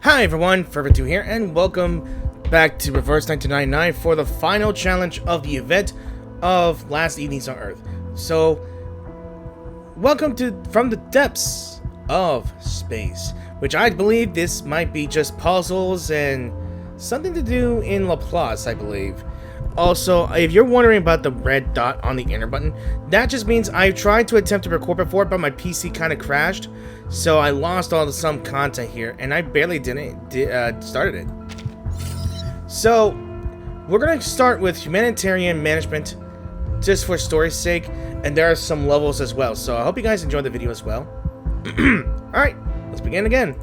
Hi everyone, Fervent2 here, and welcome back to Reverse 1999 for the final challenge of the event of Last Evenings on Earth. So, welcome to From the Depths of Space, which I believe this might be just puzzles and something to do in Laplace, I believe. Also, if you're wondering about the red dot on the enter button, that just means I tried to attempt to record before, but my PC kind of crashed, so I lost some content here, and I barely started it. So, we're going to start with humanitarian management, just for story's sake, and there are some levels as well, so I hope you guys enjoyed the video as well. Alright, let's begin again.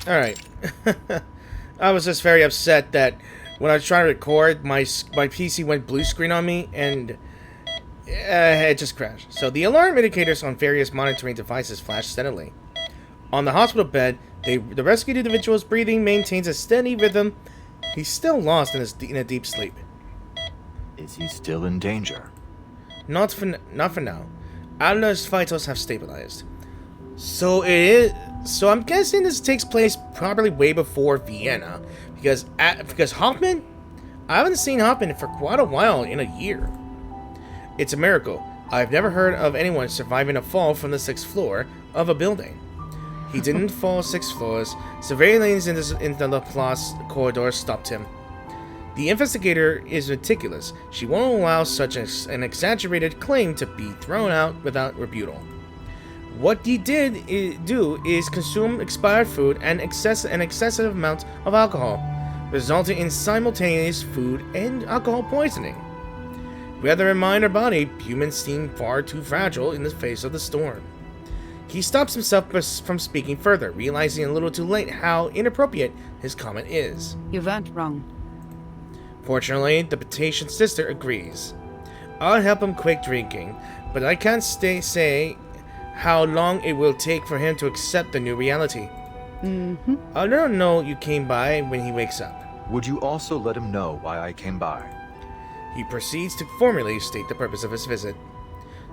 Alright. I was just very upset that when I was trying to record, my PC went blue screen on me and it just crashed. So the alarm indicators on various monitoring devices flashed steadily. On the hospital bed, the rescued individual's breathing maintains a steady rhythm. He's still lost in a deep sleep. Is he still in danger? Not for now. Adler's vitals have stabilized. So I'm guessing this takes place probably way before Vienna, because Hoffman, I haven't seen Hoffman for quite a while, in a year. It's a miracle. I've never heard of anyone surviving a fall from the 6th floor of a building. He didn't fall 6 floors. Surveillance in the Laplace corridor stopped him. The investigator is meticulous. She won't allow such an exaggerated claim to be thrown out without rebuttal. What he did do is consume expired food and an excessive amount of alcohol, resulting in simultaneous food and alcohol poisoning. Whether in mind or body, humans seem far too fragile in the face of the storm. He stops himself from speaking further, realizing a little too late how inappropriate his comment is. You weren't wrong. Fortunately, the patient's sister agrees. I'll help him quit drinking, but I can't say how long it will take for him to accept the new reality. I'll let him know you came by when he wakes up. Would you also let him know why I came by? He proceeds to formally state the purpose of his visit.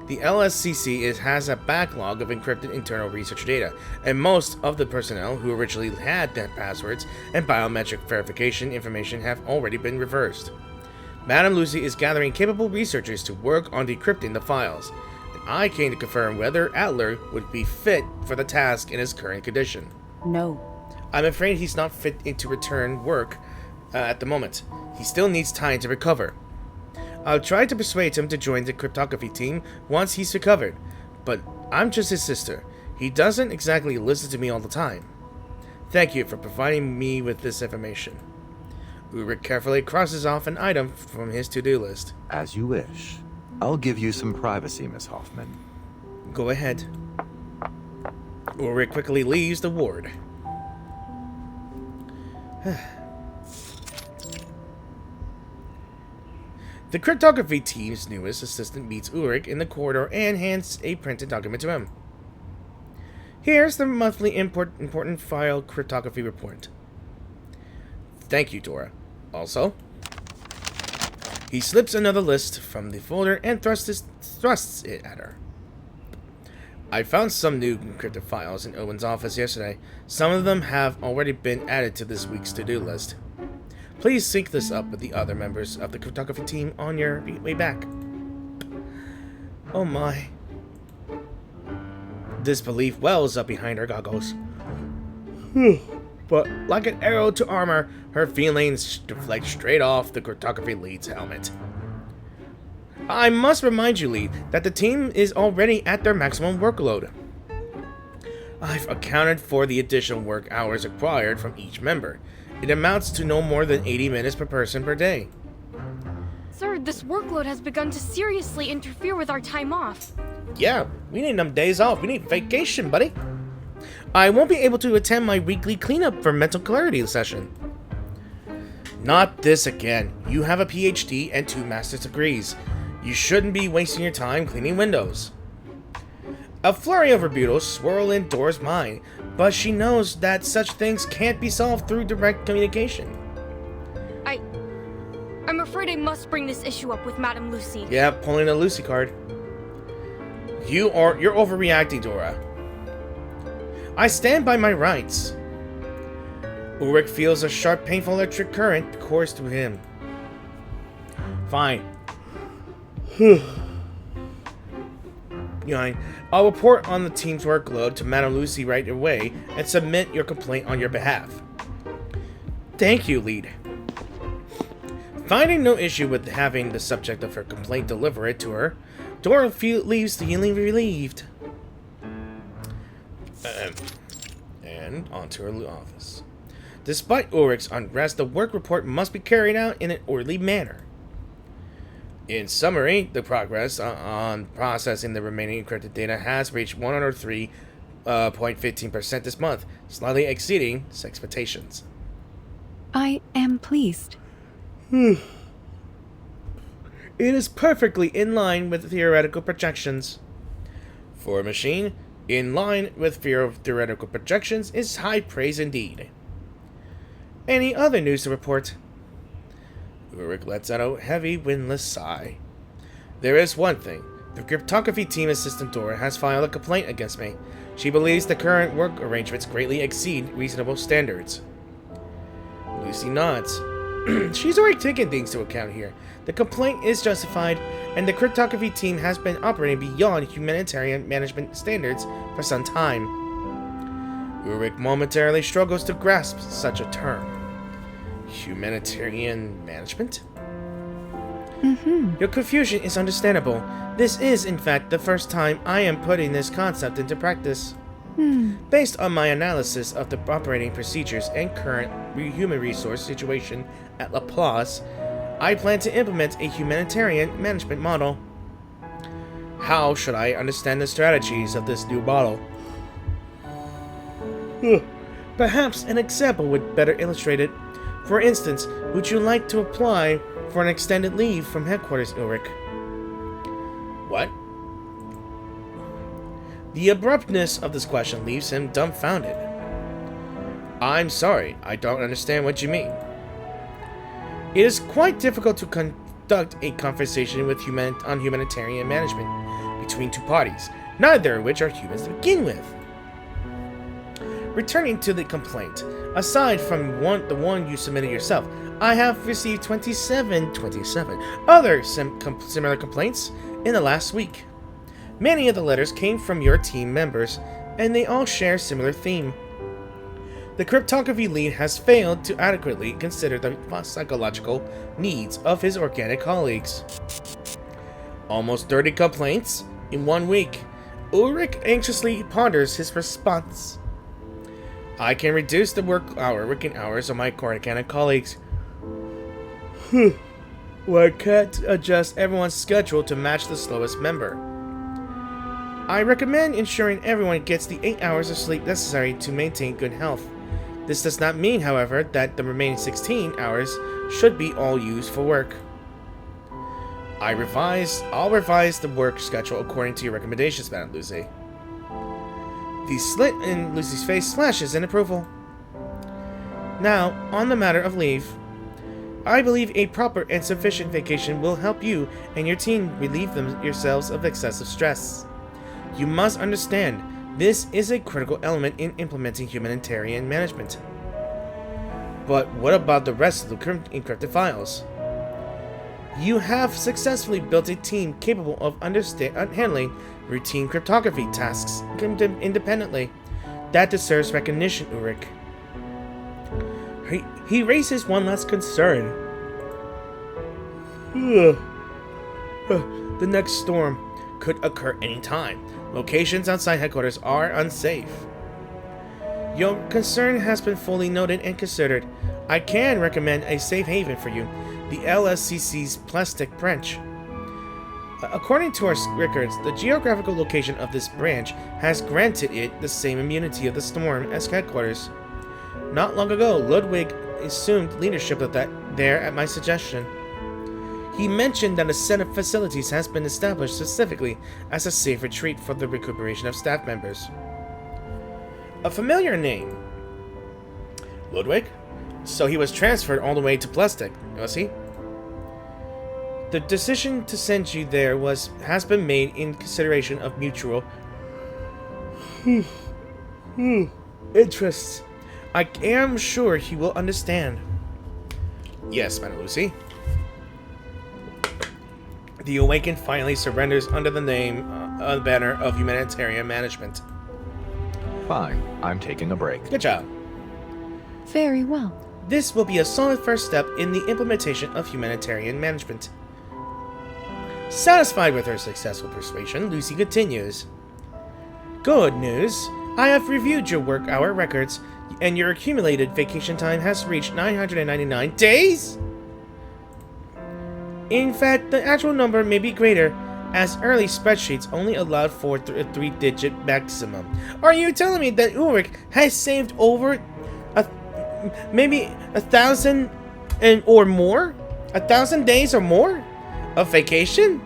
The LSCC has a backlog of encrypted internal research data, and most of the personnel who originally had their passwords and biometric verification information have already been reversed. Madame Lucy is gathering capable researchers to work on decrypting the files. I came to confirm whether Adler would be fit for the task in his current condition. No. I'm afraid he's not fit to return work at the moment. He still needs time to recover. I'll try to persuade him to join the cryptography team once he's recovered, but I'm just his sister. He doesn't exactly listen to me all the time. Thank you for providing me with this information. Ulrich carefully crosses off an item from his to-do list. As you wish. I'll give you some privacy, Miss Hoffman. Go ahead. Ulrich quickly leaves the ward. The cryptography team's newest assistant meets Ulrich in the corridor and hands a printed document to him. Here's the monthly important file cryptography report. Thank you, Dora. Also, he slips another list from the folder and thrusts it at her. I found some new encrypted files in Owen's office yesterday. Some of them have already been added to this week's to-do list. Please sync this up with the other members of the cryptography team on your way back. Oh my. Disbelief wells up behind her goggles. But like an arrow to armor, her feelings deflect straight off the cryptography lead's helmet. I must remind you, Lead, that the team is already at their maximum workload. I've accounted for the additional work hours required from each member. It amounts to no more than 80 minutes per person per day. Sir, this workload has begun to seriously interfere with our time off. Yeah, we need them days off. We need vacation, buddy. I won't be able to attend my weekly cleanup for mental clarity session. Not this again. You have a PhD and 2 master's degrees. You shouldn't be wasting your time cleaning windows. A flurry of rebuttals swirl in Dora's mind, but she knows that such things can't be solved through direct communication. I'm afraid I must bring this issue up with Madame Lucy. Yeah, pulling a Lucy card. You're overreacting, Dora. I stand by my rights. Ulrich feels a sharp, painful electric current course through him. Fine. Yawning. I'll report on the team's workload to Madame Lucy right away and submit your complaint on your behalf. Thank you, Lead. Finding no issue with having the subject of her complaint deliver it to her, Dora leaves feeling relieved. And onto her office. Despite Ulrich's unrest, the work report must be carried out in an orderly manner. In summary, the progress on processing the remaining encrypted data has reached 103.15% this month, slightly exceeding expectations. I am pleased. It is perfectly in line with theoretical projections. For a machine, in line with theoretical projections is high praise indeed. Any other news to report? Ulrich lets out a heavy, windless sigh. There is one thing. The Cryptography Team assistant Dora has filed a complaint against me. She believes the current work arrangements greatly exceed reasonable standards. Lucy nods. She's already taken things into account here. The complaint is justified, and the Cryptography Team has been operating beyond humanitarian management standards for some time. Ulrich momentarily struggles to grasp such a term. Humanitarian management? Your confusion is understandable. This is, in fact, the first time I am putting this concept into practice. Based on my analysis of the operating procedures and current human resource situation at Laplace, I plan to implement a humanitarian management model. How should I understand the strategies of this new model? Perhaps an example would better illustrate it. For instance, would you like to apply for an extended leave from headquarters, Ulrich? What? The abruptness of this question leaves him dumbfounded. I'm sorry, I don't understand what you mean. It is quite difficult to conduct a conversation with on humanitarian management between two parties, neither of which are humans to begin with. Returning to the complaint, aside from the one you submitted yourself, I have received 27 other similar complaints in the last week. Many of the letters came from your team members, and they all share a similar theme. The cryptography lead has failed to adequately consider the psychological needs of his organic colleagues. Almost 30 complaints in 1 week. Ulrich anxiously ponders his response. I can reduce the working hours of my organic colleagues. Well, I can't adjust everyone's schedule to match the slowest member. I recommend ensuring everyone gets the 8 hours of sleep necessary to maintain good health. This does not mean, however, that the remaining 16 hours should be all used for work. I'll revise the work schedule according to your recommendations, Madame Lucy. The slit in Lucy's face flashes in approval. Now, on the matter of leave. I believe a proper and sufficient vacation will help you and your team relieve yourselves of excessive stress. You must understand, this is a critical element in implementing humanitarian management. But what about the rest of the encrypted files? You have successfully built a team capable of handling routine cryptography tasks independently. That deserves recognition, Ulrich. He raises one last concern. The next storm could occur any time. Locations outside headquarters are unsafe. Your concern has been fully noted and considered. I can recommend a safe haven for you, the LSCC's plastic branch. According to our records, the geographical location of this branch has granted it the same immunity of the storm as headquarters. Not long ago, Ludwig assumed leadership of that there at my suggestion. He mentioned that a set of facilities has been established specifically as a safe retreat for the recuperation of staff members. A familiar name. Ludwig? So he was transferred all the way to Plastic, was he? The decision to send you there has been made in consideration of mutual interests. I am sure he will understand. Yes, Madam Lucy. The Awakened finally surrenders under the banner of humanitarian management. Fine, I'm taking a break. Good job. Very well. This will be a solid first step in the implementation of humanitarian management. Satisfied with her successful persuasion, Lucy continues. Good news. I have reviewed your work hour records, and your accumulated vacation time has reached 999 days? In fact, the actual number may be greater, as early spreadsheets only allowed for a 3-digit maximum. Are you telling me that Ulrich has saved over maybe 1,000 or more? 1,000 days or more of vacation?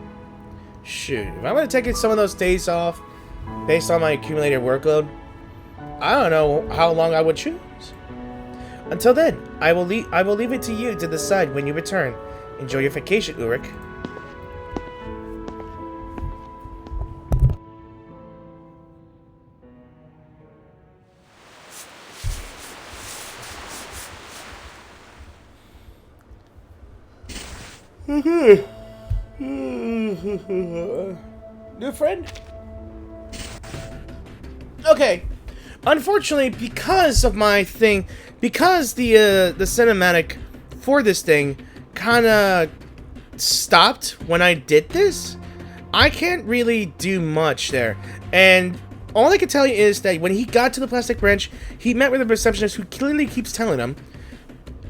Shoot, if I'm gonna take some of those days off based on my accumulated workload, I don't know how long I would choose. Until then, I will leave it to you to decide when you return. Enjoy your vacation, Ulrich. New friend? Okay. Unfortunately, because of my thing, because the cinematic for this thing kinda stopped when I did this, I can't really do much there. And all I can tell you is that when he got to the plastic branch, he met with a receptionist who clearly keeps telling him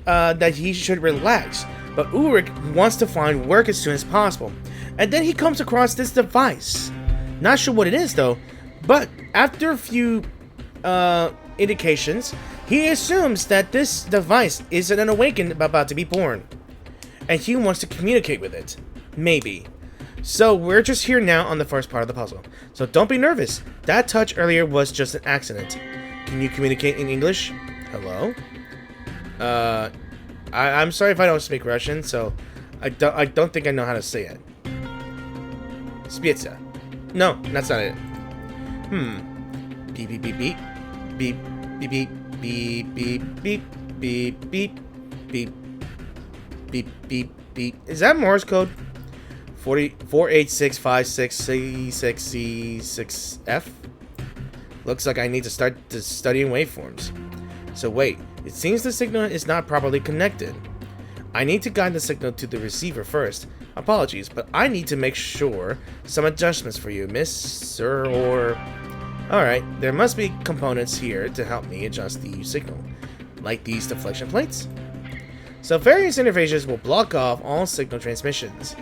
that he should relax. But Ulrich wants to find work as soon as possible. And then he comes across this device. Not sure what it is though, but after a few indications, he assumes that this device is an awakened about to be born. And he wants to communicate with it. Maybe. So we're just here now on the first part of the puzzle. So don't be nervous. That touch earlier was just an accident. Can you communicate in English? Hello? I'm sorry if I don't speak Russian, so I don't think I know how to say it. Spietza. No, that's not it. Beep beep beep beep. Beep beep beep beep beep beep beep beep beep beep beep beep. Is that Morse code? 48656C6C6F? Looks like I need to start studying waveforms. So wait, it seems the signal is not properly connected. I need to guide the signal to the receiver first. Apologies, but I need to make sure some adjustments for you, miss, sir, or... Alright, there must be components here to help me adjust the signal, like these deflection plates. So various interfaces will block off all signal transmissions.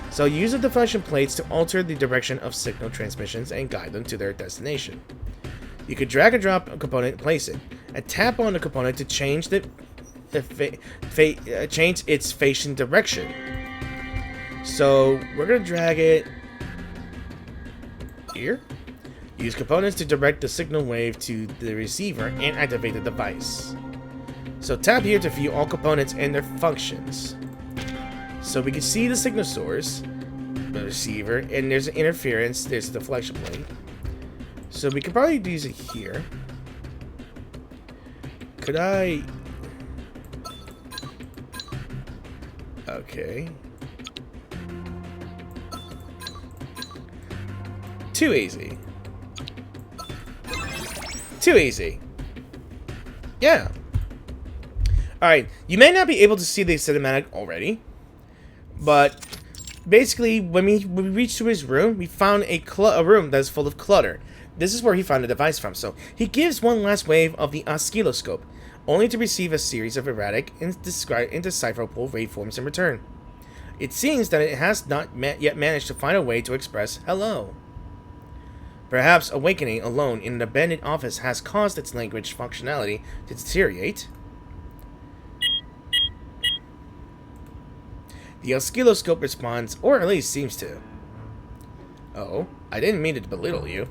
So use the deflection plates to alter the direction of signal transmissions and guide them to their destination. You could drag and drop a component and place it, and tap on the component to change change its facing direction. So we're gonna drag it here. Use components to direct the signal wave to the receiver and activate the device. So tap here to view all components and their functions. So we can see the signal source, the receiver, and there's an interference, there's a deflection plate. So we could probably use it here. Could I... Okay. Too easy. Too easy. Yeah. Alright, you may not be able to see the cinematic already, but basically, when we reached to his room, we found a room that's full of clutter. This is where he found the device from, so he gives one last wave of the oscilloscope, only to receive a series of erratic and indecipherable waveforms in return. It seems that it has not yet managed to find a way to express hello. Perhaps awakening alone in an abandoned office has caused its language functionality to deteriorate. The oscilloscope responds, or at least seems to. Oh, I didn't mean to belittle you.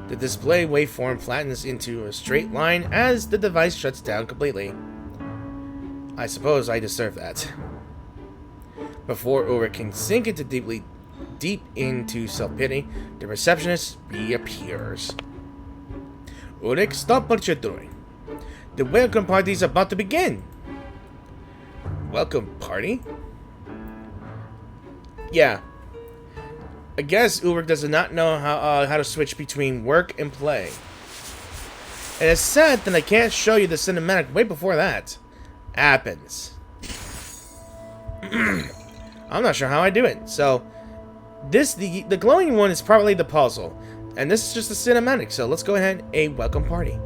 The display waveform flattens into a straight line as the device shuts down completely. I suppose I deserve that. Before Ulrich can sink into deep into self-pity, the receptionist reappears. Ulrich, stop what you're doing. The welcome party is about to begin. Welcome party? Yeah. I guess Ulrich does not know how to switch between work and play. And it's sad that I can't show you the cinematic way before that happens. I'm not sure how I do it. So, the glowing one is probably the puzzle, and this is just the cinematic. So let's go ahead and welcome party.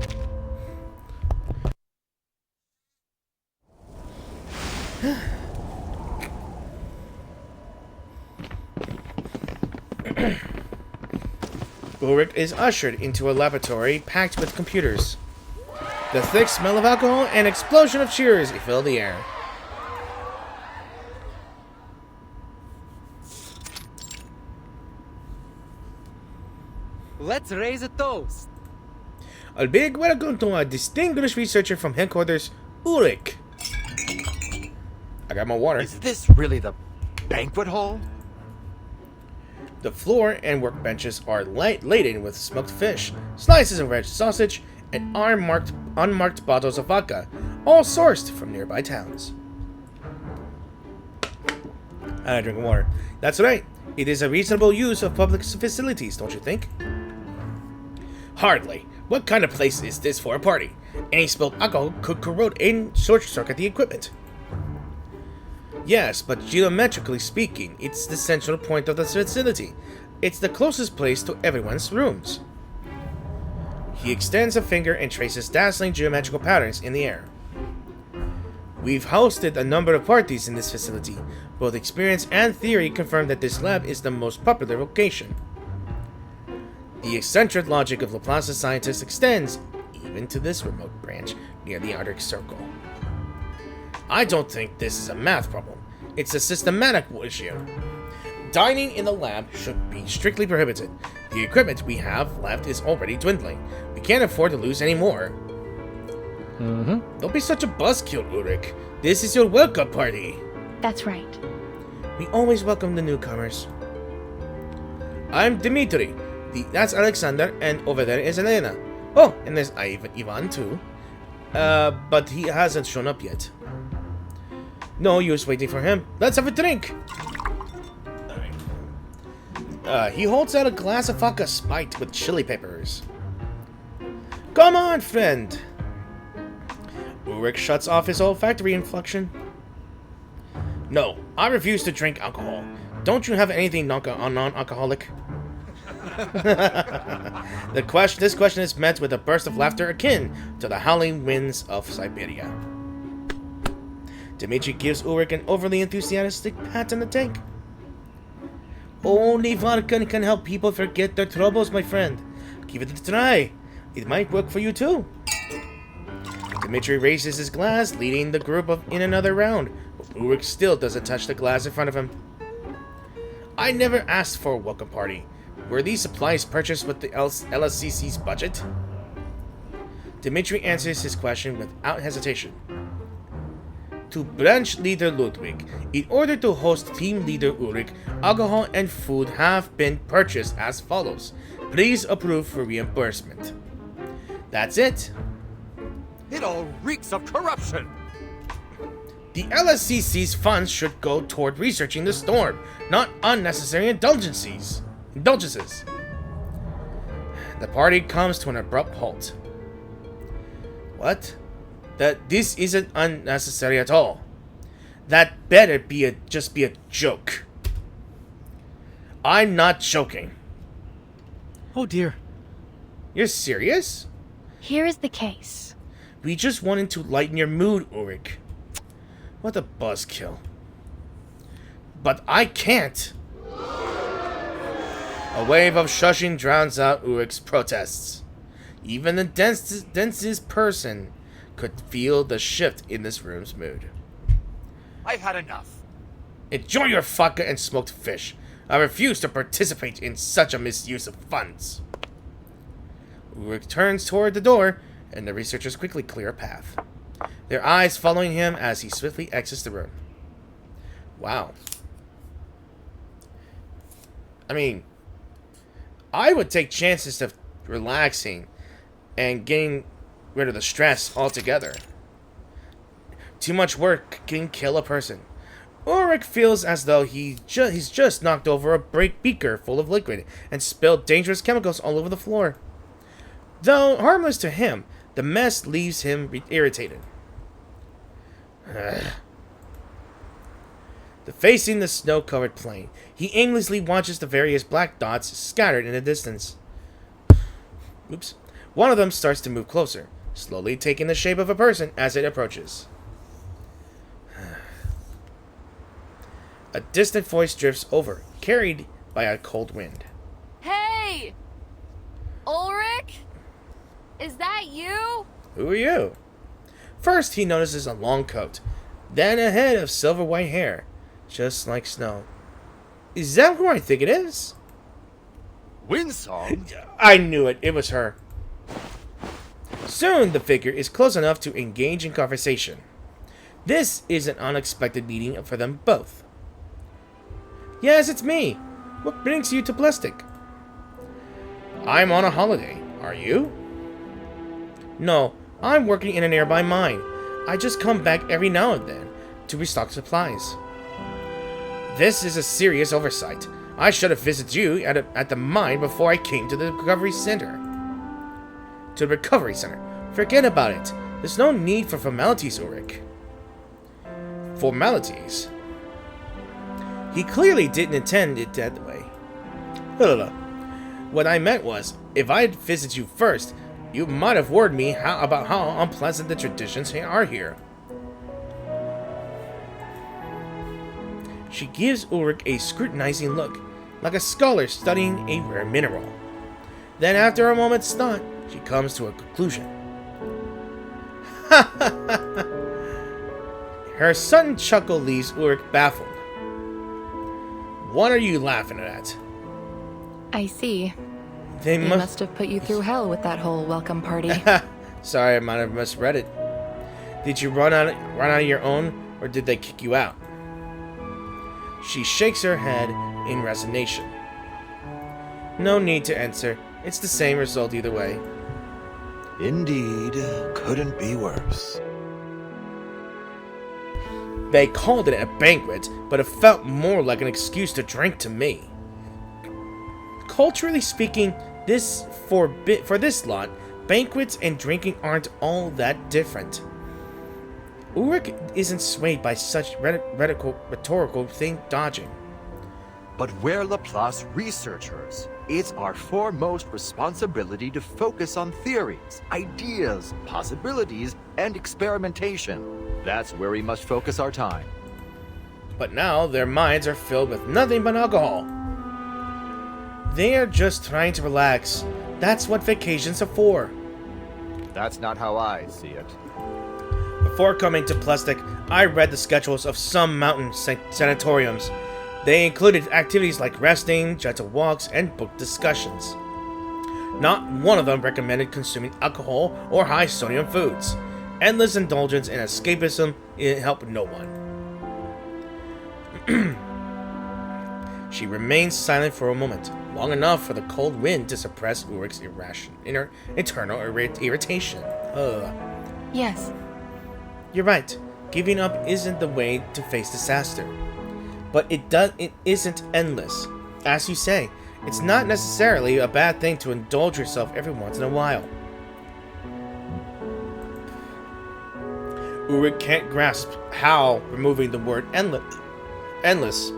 Ulrich is ushered into a laboratory packed with computers. The thick smell of alcohol and explosion of cheers fill the air. Let's raise a toast. A big welcome to a distinguished researcher from headquarters, Ulrich. I got my water. Is this really the banquet hall? The floor and workbenches are laden with smoked fish, slices of red sausage, and unmarked bottles of vodka, all sourced from nearby towns. I drink water. That's right. It is a reasonable use of public facilities, don't you think? Hardly. What kind of place is this for a party? Any spilled alcohol could corrode and short-circuit the equipment. Yes, but geometrically speaking, it's the central point of the facility. It's the closest place to everyone's rooms. He extends a finger and traces dazzling geometrical patterns in the air. We've hosted a number of parties in this facility. Both experience and theory confirm that this lab is the most popular location. The eccentric logic of Laplace's scientists extends even to this remote branch near the Arctic Circle. I don't think this is a math problem. It's a systematic issue. Dining in the lab should be strictly prohibited. The equipment we have left is already dwindling. We can't afford to lose any more. Don't be such a buzzkill, Ulrich. This is your welcome party. That's right. We always welcome the newcomers. I'm Dmitri. That's Alexander, and over there is Elena. Oh, and there's Ivan too. But he hasn't shown up yet. No use waiting for him. Let's have a drink. He holds out a glass of vodka spiked with chili peppers. Come on, friend. Ulrich shuts off his olfactory inflection. No, I refuse to drink alcohol. Don't you have anything non-alcoholic? This question is met with a burst of laughter akin to the howling winds of Siberia. Dmitri gives Ulrich an overly enthusiastic pat on the tank. Only vodka can help people forget their troubles, my friend. Give it a try. It might work for you too. Dmitri raises his glass, leading the group in another round, but Ulrich still doesn't touch the glass in front of him. I never asked for a welcome party. Were these supplies purchased with the LSCC's budget? Dmitri answers his question without hesitation. To branch leader Ludwig, in order to host team leader Ulrich, alcohol and food have been purchased as follows. Please approve for reimbursement. That's it. It all reeks of corruption. The LSCC's funds should go toward researching the storm, not unnecessary indulgences. The party comes to an abrupt halt. What? This isn't unnecessary at all. That better just be a joke. I'm not joking. Oh dear. You're serious? Here is the case. We just wanted to lighten your mood, Ulrich. What a buzzkill. But I can't. A wave of shushing drowns out Ulrich's protests. Even the densest person could feel the shift in this room's mood. I've had enough. Enjoy your vodka and smoked fish. I refuse to participate in such a misuse of funds. Ulrich turns toward the door, and the researchers quickly clear a path, their eyes following him as he swiftly exits the room. Wow. I mean, I would take chances of relaxing and getting rid of the stress altogether. Too much work can kill a person. Ulrich feels as though he's just knocked over a beaker full of liquid and spilled dangerous chemicals all over the floor. Though harmless to him, the mess leaves him irritated. Facing the snow-covered plain, he aimlessly watches the various black dots scattered in the distance. Oops. One of them starts to move closer, slowly taking the shape of a person as it approaches. A distant voice drifts over, carried by a cold wind. Hey! Ulrich? Is that you? Who are you? First, he notices a long coat, then a head of silver white hair, just like snow. Is that who I think it is? Windsong? I knew it. It was her. Soon, the figure is close enough to engage in conversation. This is an unexpected meeting for them both. Yes, it's me. What brings you to Plastic? I'm on a holiday. Are you? No, I'm working in a nearby mine. I just come back every now and then to restock supplies. This is a serious oversight. I should have visited you at the mine before I came to the recovery center. Forget about it. There's no need for formalities, Ulrich. Formalities? He clearly didn't intend it that way. What I meant was, if I'd visited you first, you might have warned me about how unpleasant the traditions are here. She gives Ulrich a scrutinizing look, like a scholar studying a rare mineral. Then, after a moment's thought, she comes to a conclusion. Her sudden chuckle leaves Ulrich baffled. What are you laughing at? I see. They must have put you through hell with that whole welcome party. Sorry, I might have misread it. Did you run out of your own, or did they kick you out? She shakes her head in resignation. No need to answer. It's the same result either way. Indeed, couldn't be worse. They called it a banquet, but it felt more like an excuse to drink to me. Culturally speaking, for this lot, banquets and drinking aren't all that different. Ulrich isn't swayed by such rhetorical thing-dodging. But we're Laplace researchers. It's our foremost responsibility to focus on theories, ideas, possibilities, and experimentation. That's where we must focus our time. But now their minds are filled with nothing but alcohol. They are just trying to relax. That's what vacations are for. That's not how I see it. Before coming to Plastic, I read the schedules of some mountain sanatoriums. They included activities like resting, gentle walks, and book discussions. Not one of them recommended consuming alcohol or high-sodium foods. Endless indulgence and escapism helped no one. She remains silent for a moment, long enough for the cold wind to suppress Ulrich's internal irritation. Yes. You're right. Giving up isn't the way to face disaster. But it isn't endless. As you say, it's not necessarily a bad thing to indulge yourself every once in a while. Ulrich can't grasp how removing the word endless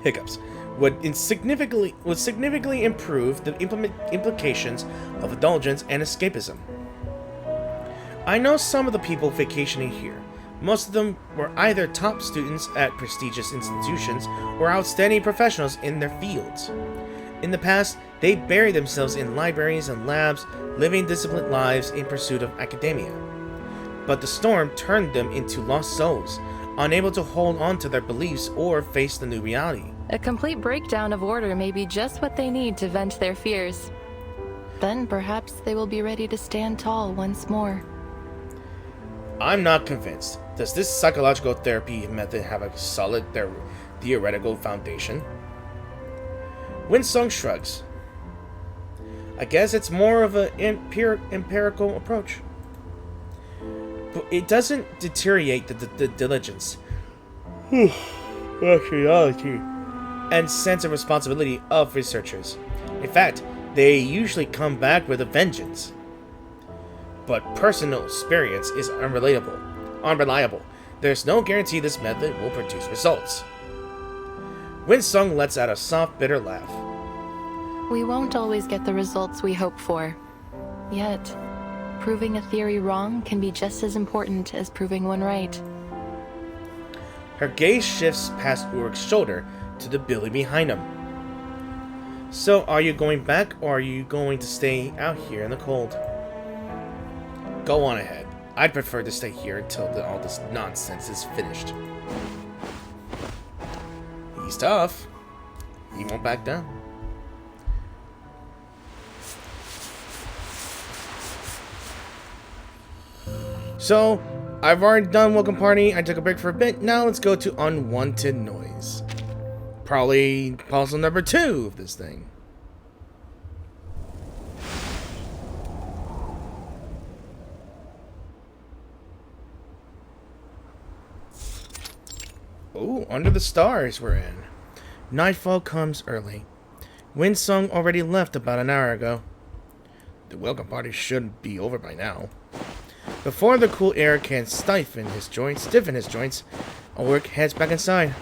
hiccups would significantly improve the implications of indulgence and escapism. I know some of the people vacationing here. Most of them were either top students at prestigious institutions or outstanding professionals in their fields. In the past, they buried themselves in libraries and labs, living disciplined lives in pursuit of academia. But the storm turned them into lost souls, unable to hold on to their beliefs or face the new reality. A complete breakdown of order may be just what they need to vent their fears. Then perhaps they will be ready to stand tall once more. I'm not convinced. Does this psychological therapy method have a solid theoretical foundation? Winsong shrugs. I guess it's more of an empirical approach. But it doesn't deteriorate the diligence, rationality, and sense of responsibility of researchers. In fact, they usually come back with a vengeance. But personal experience is unreliable. There's no guarantee this method will produce results. Winsong lets out a soft, bitter laugh. We won't always get the results we hope for. Yet, proving a theory wrong can be just as important as proving one right. Her gaze shifts past Ulrich's shoulder to the building behind him. So, are you going back, or are you going to stay out here in the cold? Go on ahead. I'd prefer to stay here until all this nonsense is finished. He's tough. He won't back down. So, I've already done Welcome Party. I took a break for a bit. Now let's go to Unwanted Noise. Probably puzzle number 2 of this thing. Oh, Under the Stars we're in. Nightfall comes early. Winsong already left about an hour ago. The welcome party should be over by now. Before the cool air can stiffen his joints, Ulrich heads back inside.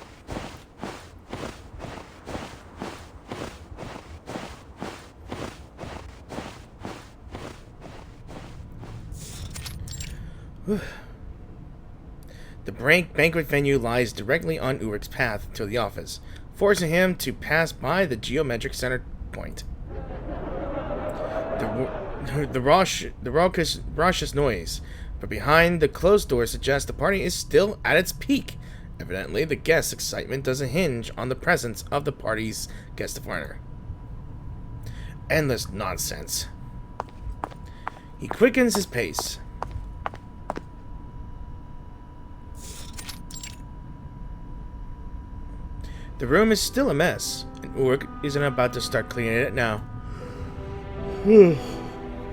The banquet venue lies directly on Ulrich's path to the office, forcing him to pass by the geometric center point. The raucous noise, but behind the closed doors suggests the party is still at its peak. Evidently, the guests' excitement doesn't hinge on the presence of the party's guest of honor. Endless nonsense. He quickens his pace. The room is still a mess, and Ulrich isn't about to start cleaning it now.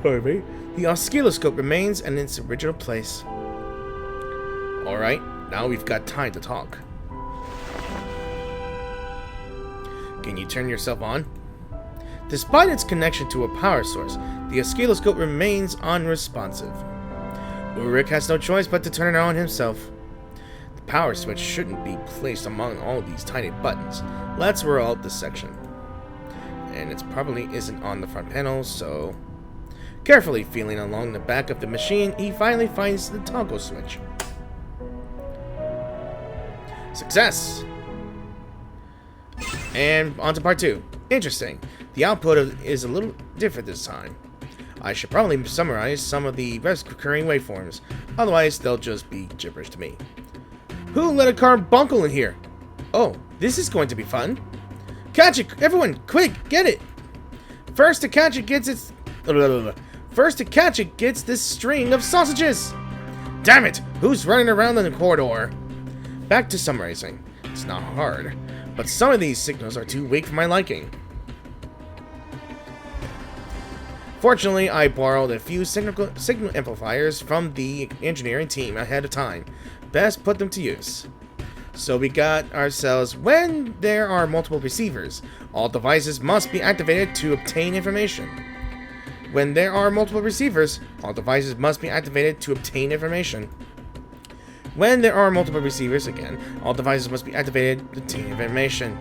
Pardon me. The oscilloscope remains in its original place. Alright, now we've got time to talk. Can you turn yourself on? Despite its connection to a power source, the oscilloscope remains unresponsive. Ulrich has no choice but to turn it on himself. The power switch shouldn't be placed among all these tiny buttons. Let's roll out this section. And it probably isn't on the front panel, so... Carefully feeling along the back of the machine, he finally finds the toggle switch. Success! And on to part 2. Interesting. The output is a little different this time. I should probably summarize some of the recurring waveforms, otherwise they'll just be gibberish to me. Who let a carbuncle in here? Oh, this is going to be fun. Catch it! Everyone, quick, get it! First to catch it gets this string of sausages! Damn it! Who's running around in the corridor? Back to summarizing. It's not hard, but some of these signals are too weak for my liking. Fortunately, I borrowed a few signal amplifiers from the engineering team ahead of time. Best put them to use. So we got ourselves, when there are multiple receivers, all devices must be activated to obtain information. When there are multiple receivers, all devices must be activated to obtain information. When there are multiple receivers, again, all devices must be activated to obtain information.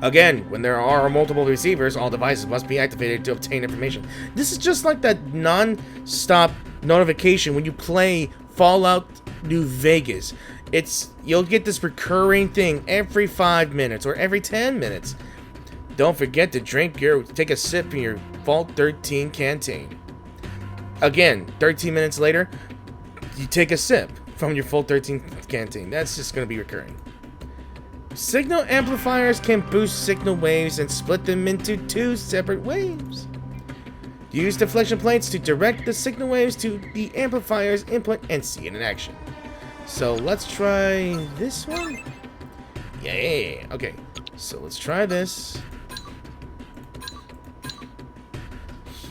Again, when there are multiple receivers, all devices must be activated to obtain information. This is just like that non-stop notification when you play Fallout New Vegas. You'll get this recurring thing every 5 minutes or every 10 minutes. Don't forget to take a sip from your Vault 13 canteen. Again, 13 minutes later, you take a sip from your Vault 13 canteen. That's just going to be recurring. Signal amplifiers can boost signal waves and split them into 2 separate waves. Use deflection plates to direct the signal waves to the amplifier's input and see it in action. So let's try this one. Yeah. Okay. So let's try this.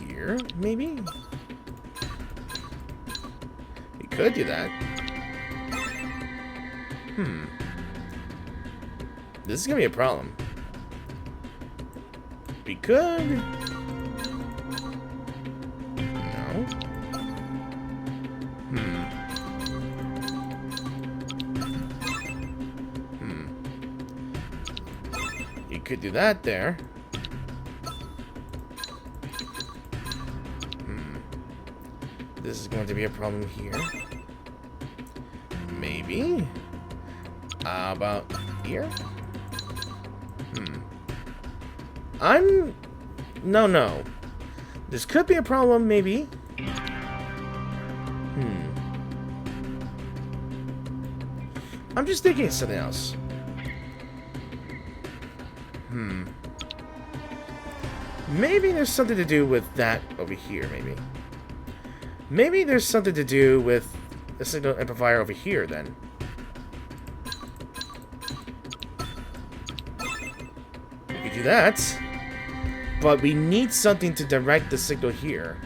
Here, maybe? We could do that. This is gonna be a problem. We could... No. You could do that there. This is going to be a problem here. Maybe. How about here? No. This could be a problem, maybe. I'm just thinking of something else. Maybe there's something to do with that over here, maybe. Maybe there's something to do with the signal amplifier over here, then. We could do that. But we need something to direct the signal here.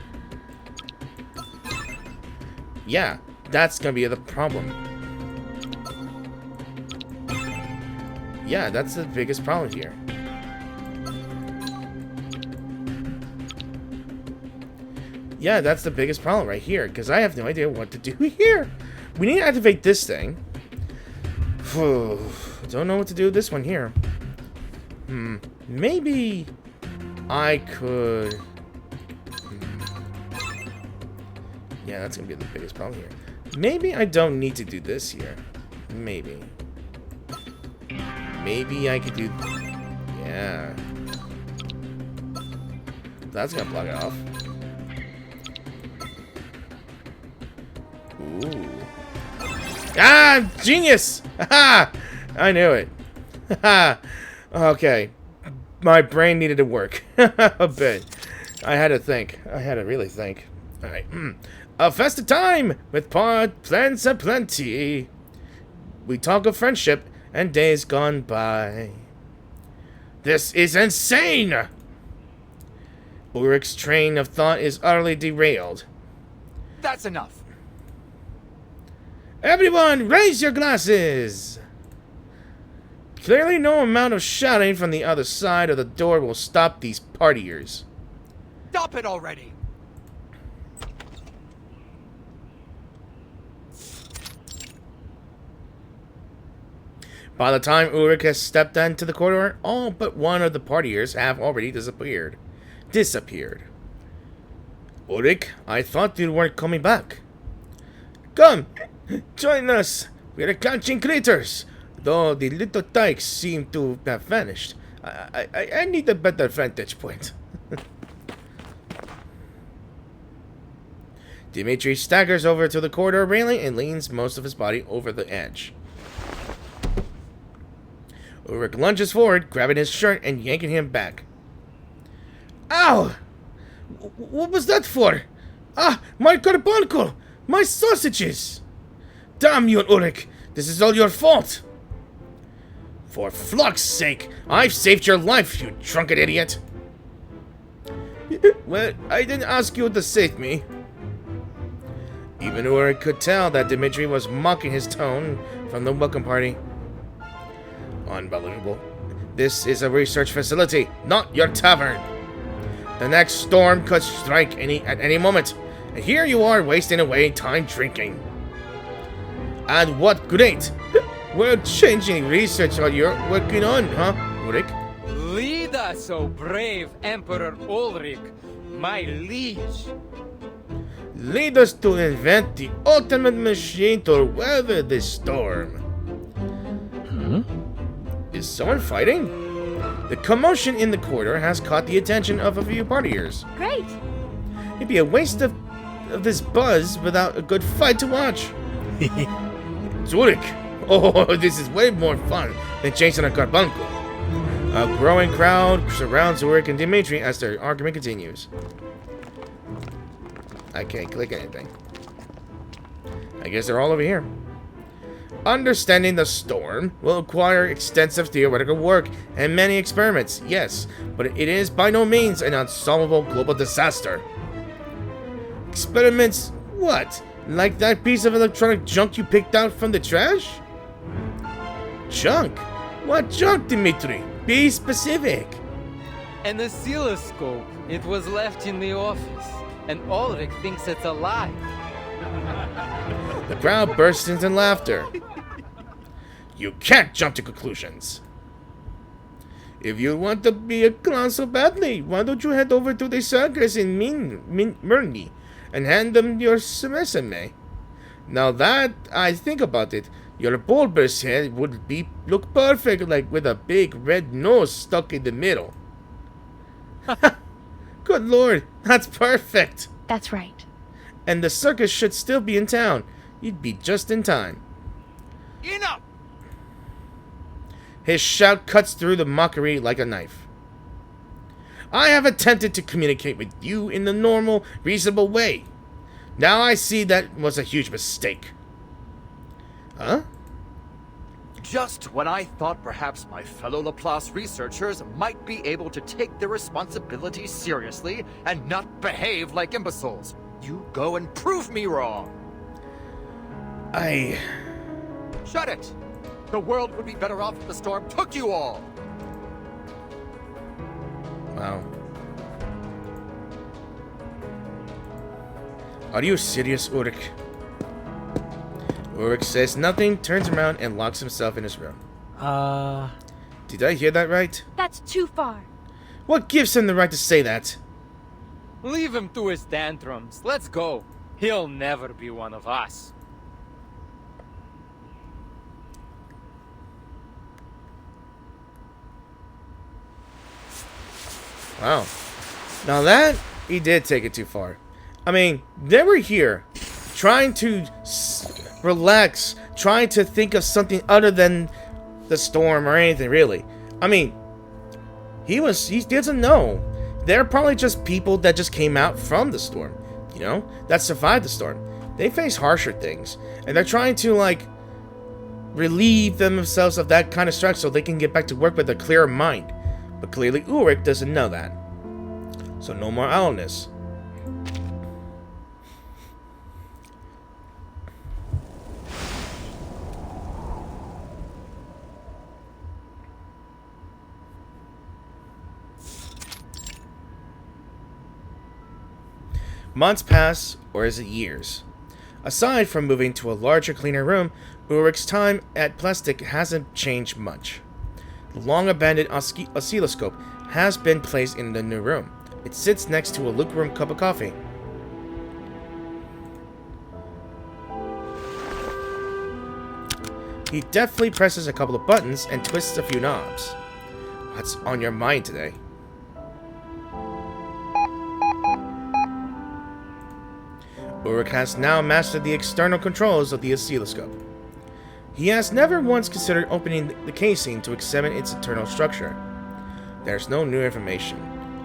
Yeah, that's gonna be the problem. Yeah, that's the biggest problem here. Yeah, that's the biggest problem right here, because I have no idea what to do here. We need to activate this thing. Don't know what to do with this one here. Maybe I could... Yeah, that's going to be the biggest problem here. Maybe I don't need to do this here. Maybe. Maybe I could do... Yeah. That's going to block it off. Ooh. Ah! Genius! Ha! I knew it. Ha! Okay. My brain needed to work. A bit. I had to think. I had to really think. Alright. A festive time! With plans aplenty. We talk of friendship and days gone by. This is insane! Ulrich's train of thought is utterly derailed. That's enough. Everyone, raise your glasses! Clearly no amount of shouting from the other side of the door will stop these partiers. Stop it already! By the time Ulrich has stepped into the corridor, all but one of the partiers have already disappeared. Ulrich, I thought you weren't coming back. Come! Join us! We are catching critters! Though the little dykes seem to have vanished. I need a better vantage point. Dimitri staggers over to the corridor railing and leans most of his body over the edge. Ulrich lunges forward, grabbing his shirt and yanking him back. Ow! What was that for? Ah, my carbuncle! My sausages! Damn you, Ulrich! This is all your fault! For fuck's sake! I've saved your life, you drunken idiot! Well, I didn't ask you to save me. Even Ulrich could tell that Dimitri was mocking his tone from the welcome party. Unbelievable. This is a research facility, not your tavern. The next storm could strike at any moment, and here you are wasting away time drinking. And what great, world-changing research are you working on, huh, Ulrich? Lead us, O brave Emperor Ulrich, my liege. Lead us to invent the ultimate machine to weather this storm. Is someone fighting? The commotion in the corridor has caught the attention of a few partiers. Great! It'd be a waste of this buzz without a good fight to watch. Ulrich! Oh, this is way more fun than chasing a carbuncle. A growing crowd surrounds Ulrich and Dimitri as their argument continues. I can't click anything. I guess they're all over here. Understanding the storm will require extensive theoretical work and many experiments, yes, but it is by no means an unsolvable global disaster. Experiments? What? Like that piece of electronic junk you picked out from the trash? Junk? What junk, Dimitri? Be specific. An oscilloscope. It was left in the office, and Ulrich thinks it's alive. The crowd bursts into laughter. You can't jump to conclusions. If you want to be a clown so badly, why don't you head over to the circus in Murni and hand them your resume? Now that I think about it, your bulbous head would look perfect, like with a big red nose stuck in the middle. Good lord, that's perfect. That's right. And the circus should still be in town. You'd be just in time. Enough! His shout cuts through the mockery like a knife. I have attempted to communicate with you in the normal, reasonable way. Now I see that was a huge mistake. Huh? Just when I thought perhaps my fellow Laplace researchers might be able to take their responsibilities seriously and not behave like imbeciles, you go and prove me wrong. Shut it! The world would be better off if the storm took you all! Wow. Are you serious, Ulrich? Ulrich says nothing, turns around, and locks himself in his room. Did I hear that right? That's too far. What gives him the right to say that? Leave him to his tantrums. Let's go. He'll never be one of us. Wow. Now that, he did take it too far. I mean, they were here, trying to relax, trying to think of something other than the storm or anything, really. I mean, he doesn't know. They're probably just people that just came out from the storm, you know, that survived the storm. They face harsher things, and they're trying to, like, relieve themselves of that kind of stress so they can get back to work with a clearer mind. But clearly Ulrich doesn't know that. So no more owlness. Months pass, or is it years? Aside from moving to a larger, cleaner room, Ulrich's time at Plastic hasn't changed much. The long-abandoned oscilloscope has been placed in the new room. It sits next to a lukewarm cup of coffee. He deftly presses a couple of buttons and twists a few knobs. What's on your mind today? Ulrich has now mastered the external controls of the oscilloscope. He has never once considered opening the casing to examine its internal structure. There's no new information.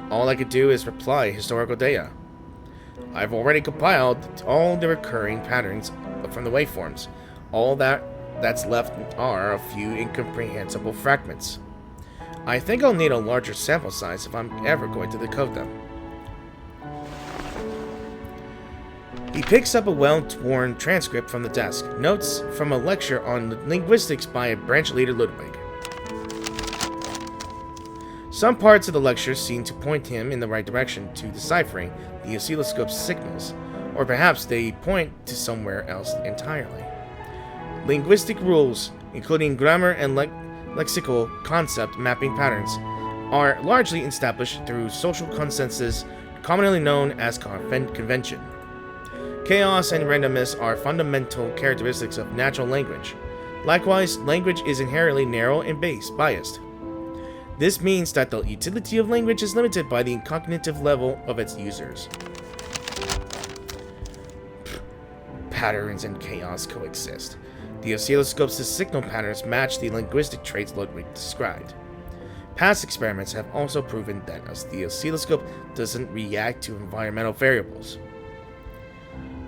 All I could do is reply historical data. I've already compiled all the recurring patterns from the waveforms. All that's left are a few incomprehensible fragments. I think I'll need a larger sample size if I'm ever going to decode them. He picks up a well-worn transcript from the desk, notes from a lecture on linguistics by a branch leader Ludwig. Some parts of the lecture seem to point him in the right direction to deciphering the oscilloscope's signals, or perhaps they point to somewhere else entirely. Linguistic rules, including grammar and lexical concept mapping patterns, are largely established through social consensus commonly known as convention. Chaos and randomness are fundamental characteristics of natural language. Likewise, language is inherently narrow and biased. This means that the utility of language is limited by the cognitive level of its users. Patterns and chaos coexist. The oscilloscope's signal patterns match the linguistic traits Ludwig described. Past experiments have also proven that the oscilloscope doesn't react to environmental variables.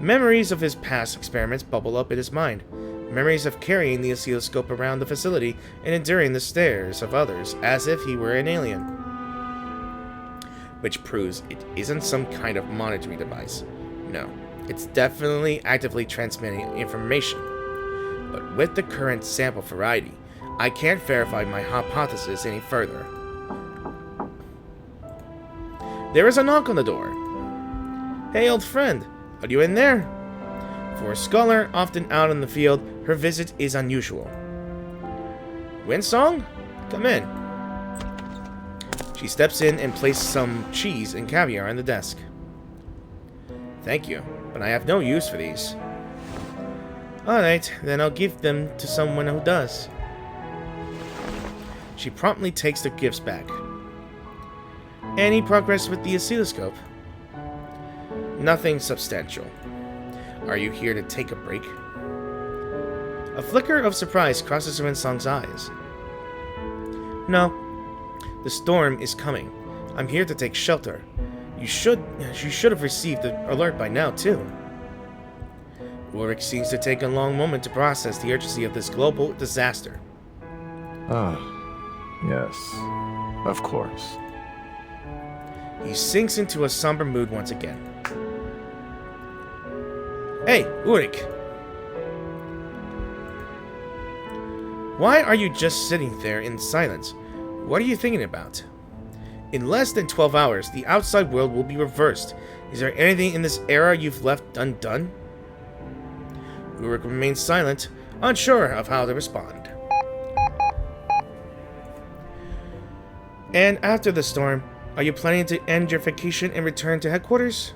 Memories of his past experiments bubble up in his mind. Memories of carrying the oscilloscope around the facility and enduring the stares of others as if he were an alien. Which proves it isn't some kind of monitoring device. No, it's definitely actively transmitting information. But with the current sample variety, I can't verify my hypothesis any further. There is a knock on the door. Hey, old friend, are you in there? For a scholar often out in the field, her visit is unusual. Winsong? Come in. She steps in and places some cheese and caviar on the desk. Thank you, but I have no use for these. Alright, then I'll give them to someone who does. She promptly takes the gifts back. Any progress with the oscilloscope? Nothing substantial. Are you here to take a break? A flicker of surprise crosses Winsong's eyes. No. The storm is coming. I'm here to take shelter. You should have received the alert by now, too. Ulrich seems to take a long moment to process the urgency of this global disaster. Ah, yes. Of course. He sinks into a somber mood once again. Hey, Ulrich! Why are you just sitting there in silence? What are you thinking about? In less than 12 hours, the outside world will be reversed. Is there anything in this era you've left undone? Ulrich remains silent, unsure of how to respond. And after the storm, are you planning to end your vacation and return to headquarters?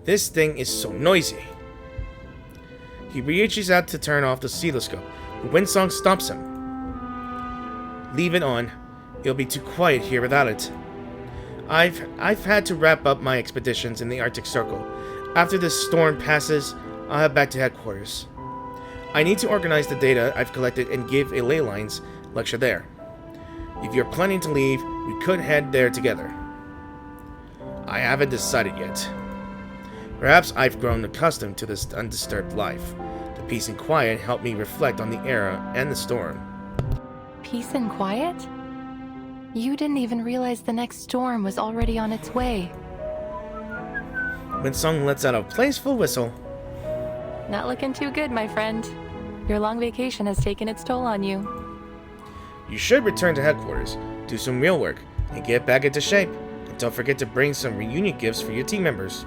This thing is so noisy. He reaches out to turn off the oscilloscope, but Winsong stops him. Leave it on. It'll be too quiet here without it. I've had to wrap up my expeditions in the Arctic Circle. After this storm passes, I'll head back to headquarters. I need to organize the data I've collected and give a ley lines lecture there. If you're planning to leave, we could head there together. I haven't decided yet. Perhaps I've grown accustomed to this undisturbed life. The peace and quiet help me reflect on the era and the storm. Peace and quiet? You didn't even realize the next storm was already on its way. Winsong lets out a playful whistle. Not looking too good, my friend. Your long vacation has taken its toll on you. You should return to headquarters, do some real work, and get back into shape. And don't forget to bring some reunion gifts for your team members.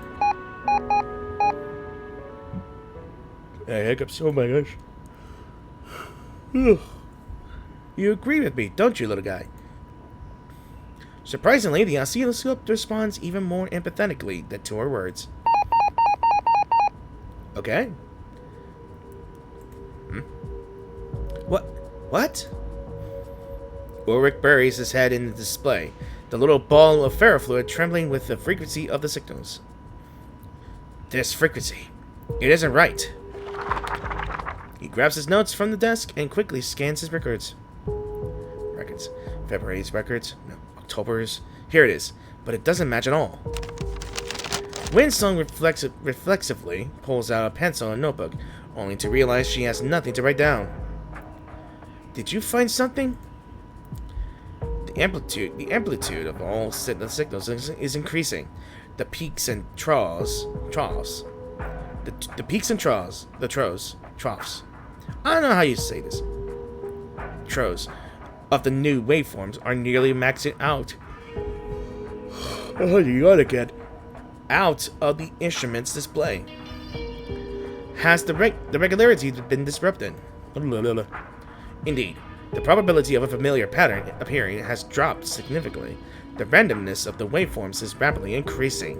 Hiccups, oh my gosh. You agree with me, don't you, little guy? Surprisingly, the oscilloscope responds even more empathetically than to her words. Okay. What? Ulrich buries his head in the display, the little ball of ferrofluid trembling with the frequency of the signals. This frequency. It isn't right. He grabs his notes from the desk and quickly scans his records. February's records. No. October's. Here it is. But it doesn't match at all. Winsong reflexively pulls out a pencil and notebook, only to realize she has nothing to write down. Did you find something? The amplitude of all the signals is increasing. The peaks and troughs. The peaks and troughs. Troughs. I don't know how you say this. Troughs of the new waveforms are nearly maxing out. Oh, you gotta get out of the instrument's display. Has the regularity been disrupted? Indeed, the probability of a familiar pattern appearing has dropped significantly. The randomness of the waveforms is rapidly increasing.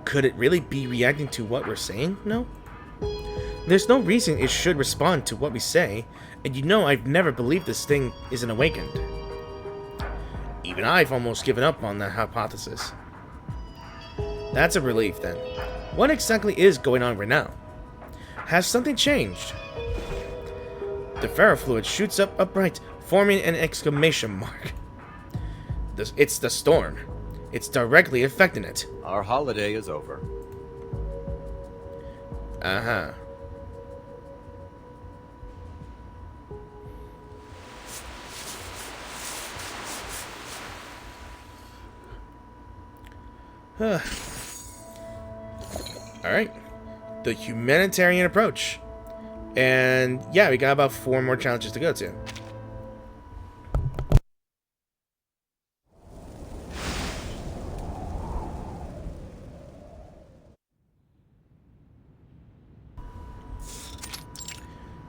Could it really be reacting to what we're saying? No. There's no reason it should respond to what we say, and you know I've never believed this thing isn't awakened. Even I've almost given up on that hypothesis. That's a relief, then. What exactly is going on right now? Has something changed? The ferrofluid shoots up upright, forming an exclamation mark. It's the storm. It's directly affecting it. Our holiday is over. Uh-huh. Alright. The humanitarian approach. And yeah, we got about 4 more challenges to go to.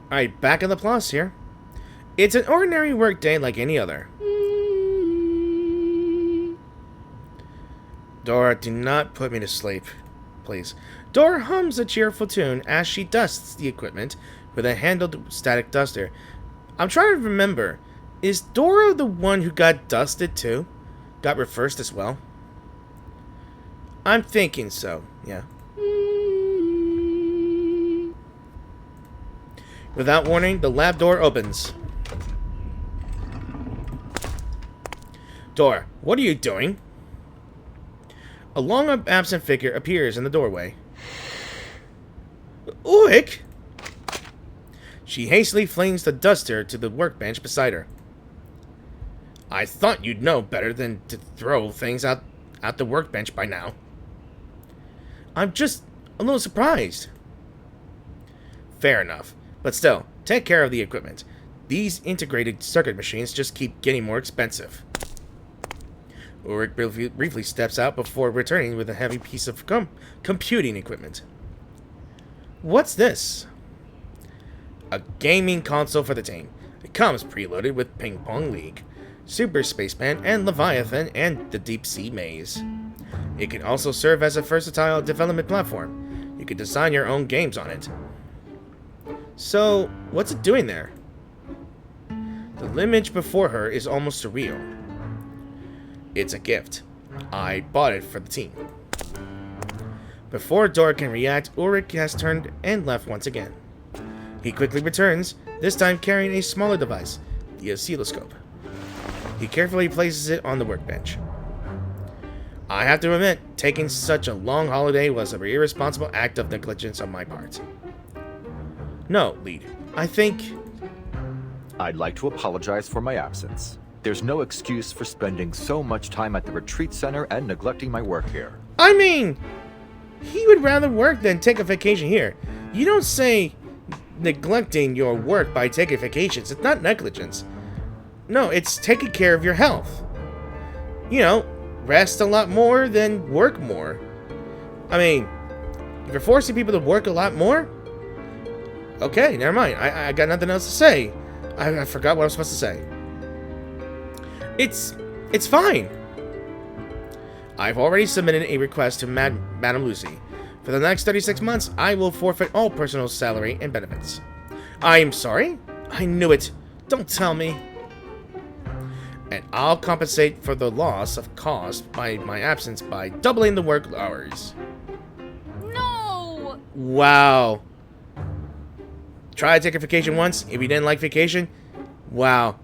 Alright, back in Laplace here. It's an ordinary work day like any other. Dora, do not put me to sleep, please. Dora hums a cheerful tune as she dusts the equipment with a handled static duster. I'm trying to remember, is Dora the one who got dusted too? Got reversed as well? I'm thinking so, yeah. Without warning, the lab door opens. Dora, what are you doing? A long-absent figure appears in the doorway. Ulrich! She hastily flings the duster to the workbench beside her. I thought you'd know better than to throw things out the workbench by now. I'm just a little surprised. Fair enough. But still, take care of the equipment. These integrated circuit machines just keep getting more expensive. Ulrich briefly steps out before returning with a heavy piece of computing equipment. What's this? A gaming console for the team. It comes preloaded with Ping Pong League, Super Spaceman, and Leviathan, and the Deep Sea Maze. It can also serve as a versatile development platform. You can design your own games on it. So, what's it doing there? The image before her is almost surreal. It's a gift. I bought it for the team. Before Dora can react, Ulrich has turned and left once again. He quickly returns, this time carrying a smaller device, the oscilloscope. He carefully places it on the workbench. I have to admit, taking such a long holiday was an irresponsible act of negligence on my part. No, Lead. I think... I'd like to apologize for my absence. There's no excuse for spending so much time at the retreat center and neglecting my work here. I mean, he would rather work than take a vacation here. You don't say neglecting your work by taking vacations. It's not negligence. No, it's taking care of your health. You know, rest a lot more than work more. I mean, if you're forcing people to work a lot more, okay, never mind. I got nothing else to say. I forgot what I was supposed to say. It's fine. I've already submitted a request to Madame Lucy. For the next 36 months, I will forfeit all personal salary and benefits. I'm sorry? I knew it. Don't tell me. And I'll compensate for the loss of caused by my absence by doubling the work hours. No! Wow. Try to take a vacation once. If you didn't like vacation, wow.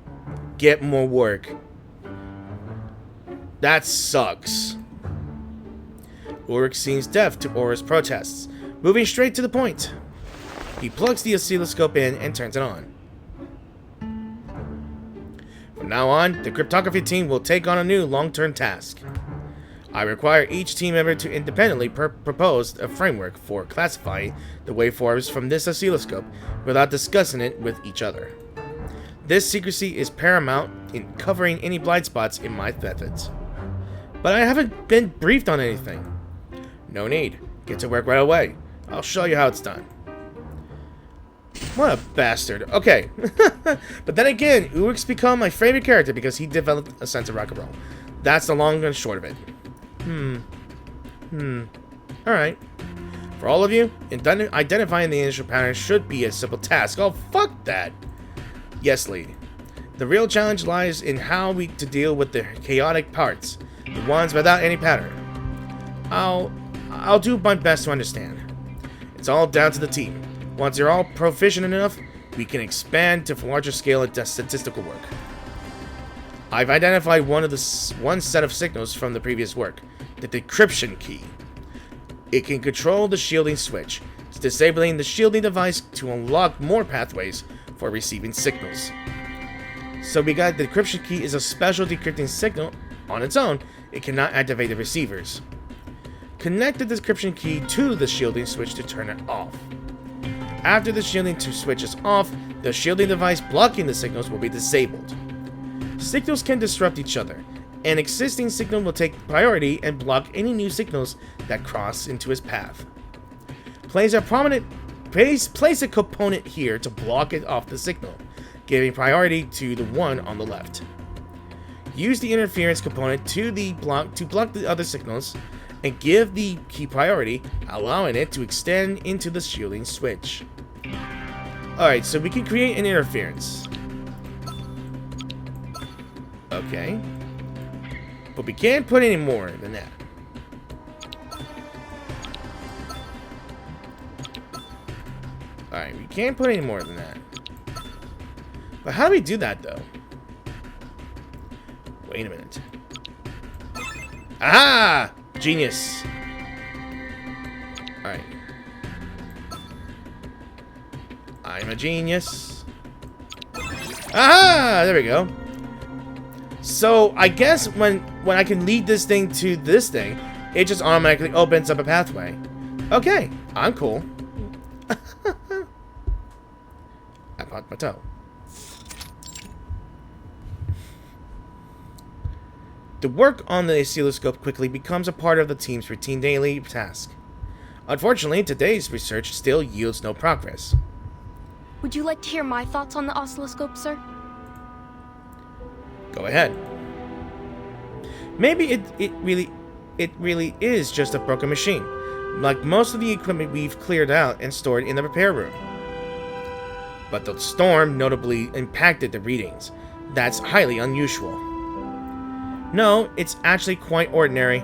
Get more work. That sucks. Ulrich seems deaf to Aura's protests, moving straight to the point. He plugs the oscilloscope in and turns it on. From now on, the cryptography team will take on a new long-term task. I require each team member to independently propose a framework for classifying the waveforms from this oscilloscope without discussing it with each other. This secrecy is paramount in covering any blind spots in my methods. But I haven't been briefed on anything. No need. Get to work right away. I'll show you how it's done. What a bastard. Okay. But then again, Ulrich's become my favorite character because he developed a sense of rock and roll. That's the long and short of it. Alright. For all of you, identifying the initial pattern should be a simple task. Oh, fuck that. Yes, Lead. The real challenge lies in how to deal with the chaotic parts, the ones without any pattern. I'll do my best to understand. It's all down to the team. Once you're all proficient enough, we can expand to larger scale statistical work. I've identified one set of signals from the previous work, the decryption key. It can control the shielding switch, disabling the shielding device to unlock more pathways for receiving signals. So we got the decryption key is a special decrypting signal on its own. It cannot activate the receivers. Connect the decryption key to the shielding switch to turn it off. After the shielding switch is off, the shielding device blocking the signals will be disabled. Signals can disrupt each other. An existing signal will take priority and block any new signals that cross into his path. Place a component here to block it off the signal, giving priority to the one on the left. Use the interference component to block the other signals and give the key priority, allowing it to extend into the shielding switch. Alright, so we can create an interference. Okay. But we can't put any more than that. Alright, we can't put any more than that. But how do we do that, though? Wait a minute. Aha! Genius. Alright. I'm a genius. Aha! There we go. So, I guess when I can lead this thing to this thing, it just automatically opens up a pathway. Okay, I'm cool. I popped my toe. The work on the oscilloscope quickly becomes a part of the team's routine daily task. Unfortunately, today's research still yields no progress. Would you like to hear my thoughts on the oscilloscope, sir? Go ahead. Maybe it really is just a broken machine, like most of the equipment we've cleared out and stored in the repair room. But the storm notably impacted the readings. That's highly unusual. No, it's actually quite ordinary.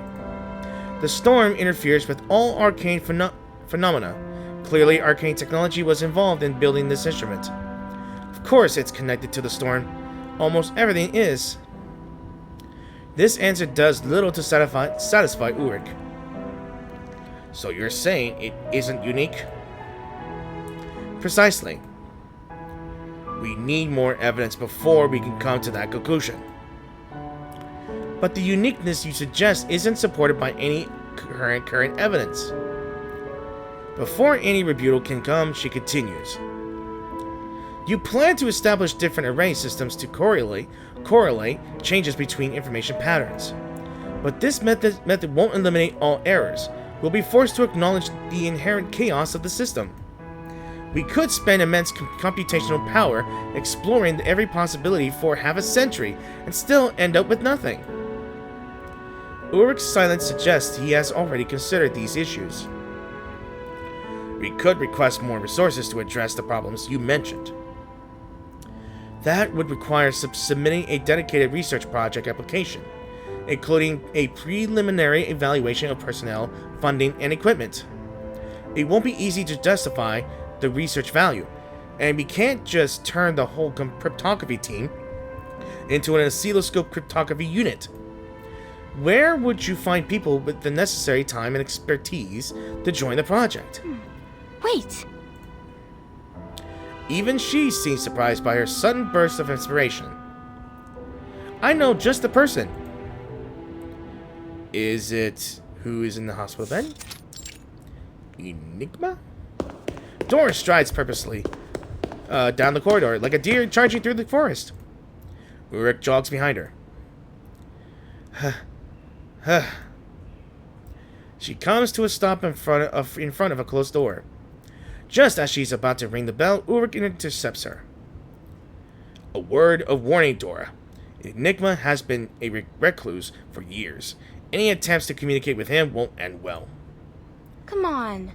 The storm interferes with all arcane phenomena. Clearly, arcane technology was involved in building this instrument. Of course it's connected to the storm. Almost everything is. This answer does little to satisfy Ulrich. So you're saying it isn't unique? Precisely. We need more evidence before we can come to that conclusion. But the uniqueness you suggest isn't supported by any current evidence. Before any rebuttal can come, she continues. You plan to establish different array systems to correlate changes between information patterns. But this method won't eliminate all errors. We'll be forced to acknowledge the inherent chaos of the system. We could spend immense computational power exploring every possibility for half a century and still end up with nothing. Ulrich's silence suggests he has already considered these issues. We could request more resources to address the problems you mentioned. That would require submitting a dedicated research project application, including a preliminary evaluation of personnel, funding, and equipment. It won't be easy to justify the research value, and we can't just turn the whole cryptography team into an oscilloscope cryptography unit. Where would you find people with the necessary time and expertise to join the project? Wait! Even she seems surprised by her sudden burst of inspiration. I know just the person. Is it who is in the hospital bed? Enigma? Dora strides purposely down the corridor like a deer charging through the forest. Ulrich jogs behind her. She comes to a stop in front of a closed door. Just as she's about to ring the bell, Ulrich intercepts her. A word of warning, Dora. Enigma has been a recluse for years. Any attempts to communicate with him won't end well. Come on.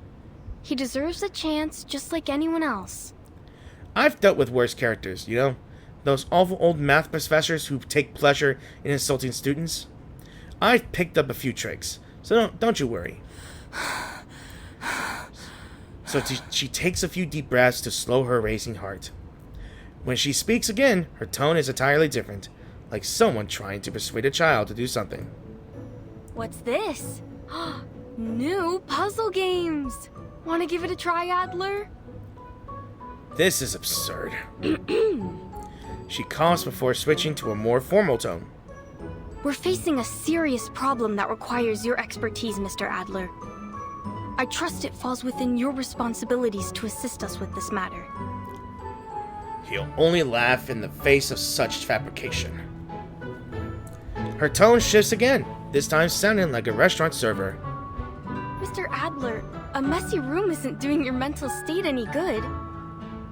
He deserves a chance just like anyone else. I've dealt with worse characters, you know? Those awful old math professors who take pleasure in insulting students. I've picked up a few tricks, so don't you worry. So she takes a few deep breaths to slow her racing heart. When she speaks again, her tone is entirely different, like someone trying to persuade a child to do something. What's this? New puzzle games! Want to give it a try, Adler? This is absurd. She coughs before switching to a more formal tone. We're facing a serious problem that requires your expertise, Mr. Adler. I trust it falls within your responsibilities to assist us with this matter. He'll only laugh in the face of such fabrication. Her tone shifts again, this time sounding like a restaurant server. Mr. Adler, a messy room isn't doing your mental state any good.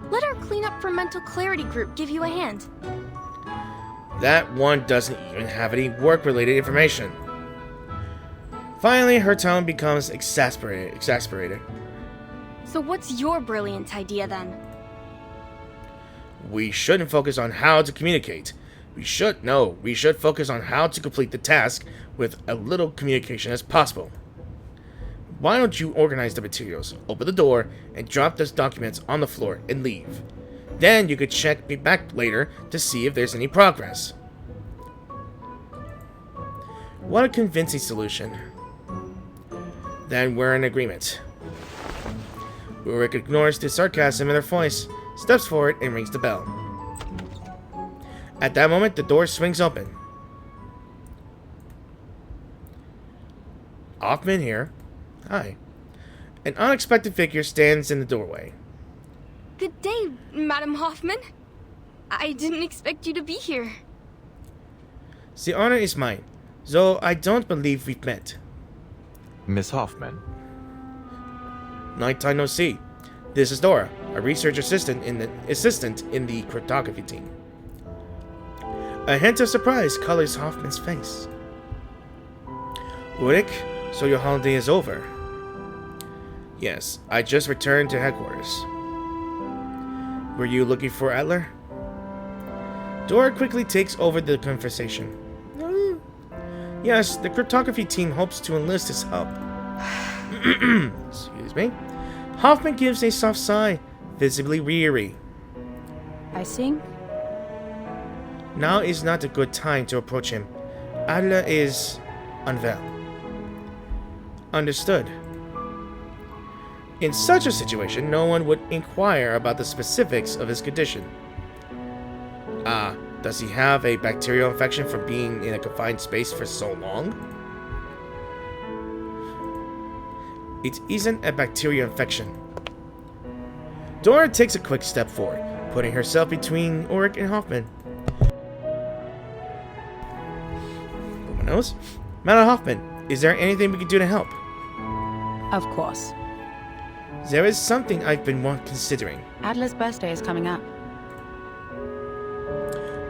Let our Clean Up for Mental Clarity group give you a hand. That one doesn't even have any work-related information. Finally, her tone becomes exasperated. So what's your brilliant idea then? We shouldn't focus on how to communicate. We should focus on how to complete the task with as little communication as possible. Why don't you organize the materials, open the door, and drop those documents on the floor and leave? Then you could check me back later to see if there's any progress. What a convincing solution. Then we're in agreement. Ulrich ignores the sarcasm in her voice, steps forward, and rings the bell. At that moment, the door swings open. Hoffman here. Hi. An unexpected figure stands in the doorway. Good day, Madam Hoffman. I didn't expect you to be here. The honor is mine, though I don't believe we've met. Miss Hoffman. Night time no see. This is Dora, a research assistant in the Cryptography Team. A hint of surprise colors Hoffman's face. Ulrich, so your holiday is over. Yes, I just returned to headquarters. Were you looking for Adler? Dora quickly takes over the conversation. Yes, the Cryptography Team hopes to enlist his help. Excuse me. Hoffman gives a soft sigh, visibly weary. I see. Now is not a good time to approach him. Adler is unwell. Understood. In such a situation, no one would inquire about the specifics of his condition. Does he have a bacterial infection from being in a confined space for so long? It isn't a bacterial infection. Dora takes a quick step forward, putting herself between Ulrich and Hoffman. Who knows? Madam Hoffman, is there anything we can do to help? Of course. There is something I've been considering. Adler's birthday is coming up.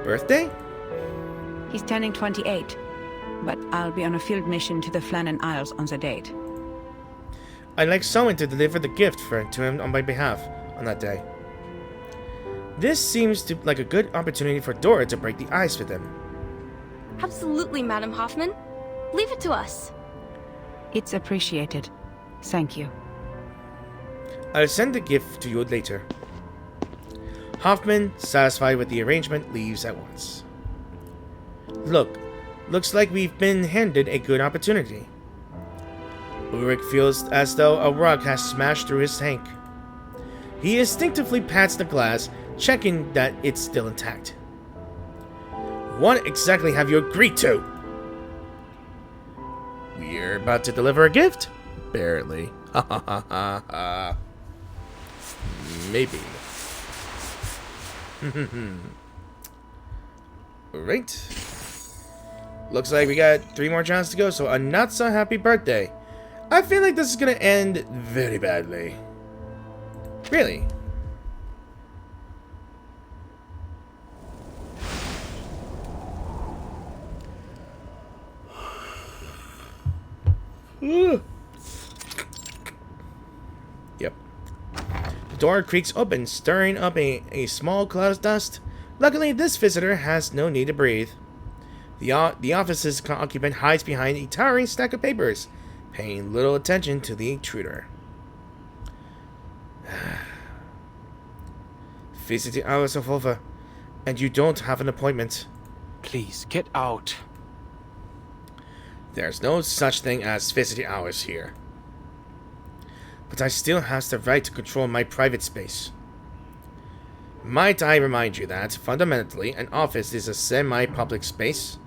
Birthday? He's turning 28, but I'll be on a field mission to the Flannan Isles on the date. I'd like someone to deliver the gift to him on my behalf on that day. This seems like a good opportunity for Dora to break the ice with him. Absolutely, Madam Hoffman. Leave it to us. It's appreciated. Thank you. I'll send the gift to you later. Hoffman, satisfied with the arrangement, leaves at once. Looks like we've been handed a good opportunity. Ulrich feels as though a rock has smashed through his tank. He instinctively pats the glass, checking that it's still intact. What exactly have you agreed to? We're about to deliver a gift? Barely. Ha ha ha ha ha. Maybe. Alright. Looks like we got 3 more chances to go, so a not so happy birthday. I feel like this is gonna end very badly. Really? Yep. The door creaks open, stirring up a small cloud of dust. Luckily, this visitor has no need to breathe. The office's occupant hides behind a towering stack of papers, paying little attention to the intruder. Visiting hours are over, and you don't have an appointment. Please, get out. There's no such thing as visiting hours here. But I still have the right to control my private space. Might I remind you that, fundamentally, an office is a semi-public space?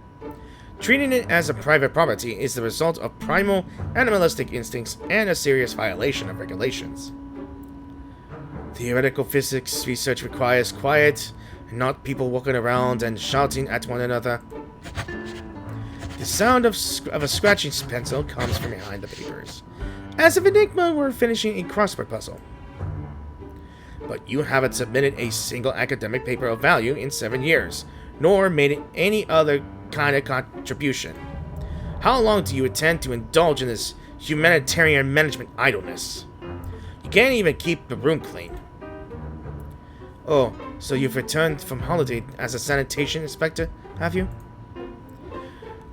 Treating it as a private property is the result of primal animalistic instincts and a serious violation of regulations. Theoretical physics research requires quiet, and not people walking around and shouting at one another. The sound of a scratching pencil comes from behind the papers, as if Enigma were finishing a crossword puzzle. But you haven't submitted a single academic paper of value in 7 years, nor made any other kind of contribution. How long do you intend to indulge in this humanitarian management idleness? You can't even keep the room clean. Oh, so you've returned from holiday as a sanitation inspector, have you?